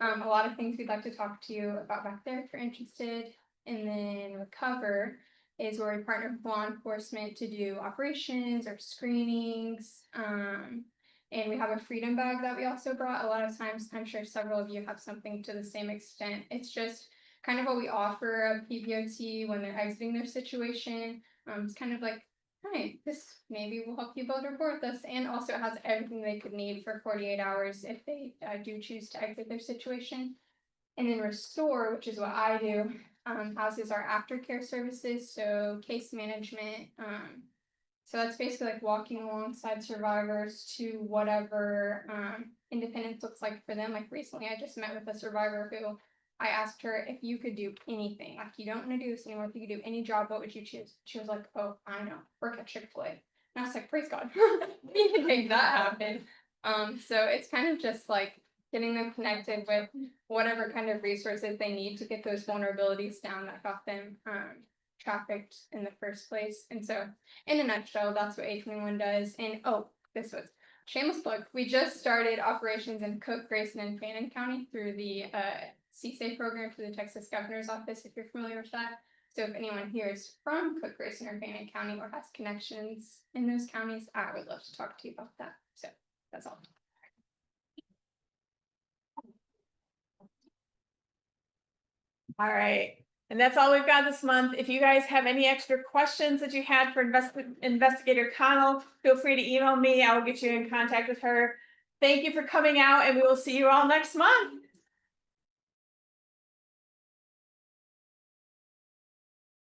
A lot of things we'd like to talk to you about back there if you're interested. And then Recover is where we partner with law enforcement to do operations or screenings. And we have a freedom bag that we also brought. A lot of times, I'm sure several of you have something to the same extent. It's just kind of what we offer a PBOT when they're exiting their situation. It's kind of like, hi, this maybe will help you build rapport with us. And also it has everything they could need for 48 hours if they do choose to exit their situation. And then Restore, which is what I do, houses our aftercare services, so case management. So that's basically like walking alongside survivors to whatever independence looks like for them. Like recently, I just met with a survivor who I asked her, if you could do anything, like you don't want to do this anymore, if you could do any job, what would you choose? She was like, oh, I know, work at Chick-fil-A. And I was like, praise God, we can make that happen. So it's kind of just like getting them connected with whatever kind of resources they need to get those vulnerabilities down that got them trafficked in the first place. And so in a nutshell, that's what H21 does. And oh, this was Shameless plug, we just started operations in Cook, Grayson, and Fannin County through the CSA program through the Texas Governor's Office, if you're familiar with that. So if anyone here is from Cook, Grayson, or Fannin County or has connections in those counties, I would love to talk to you about that. So that's all. All right, and that's all we've got this month. If you guys have any extra questions that you had for Investigator Connell, feel free to email me. I will get you in contact with her. Thank you for coming out, and we will see you all next month.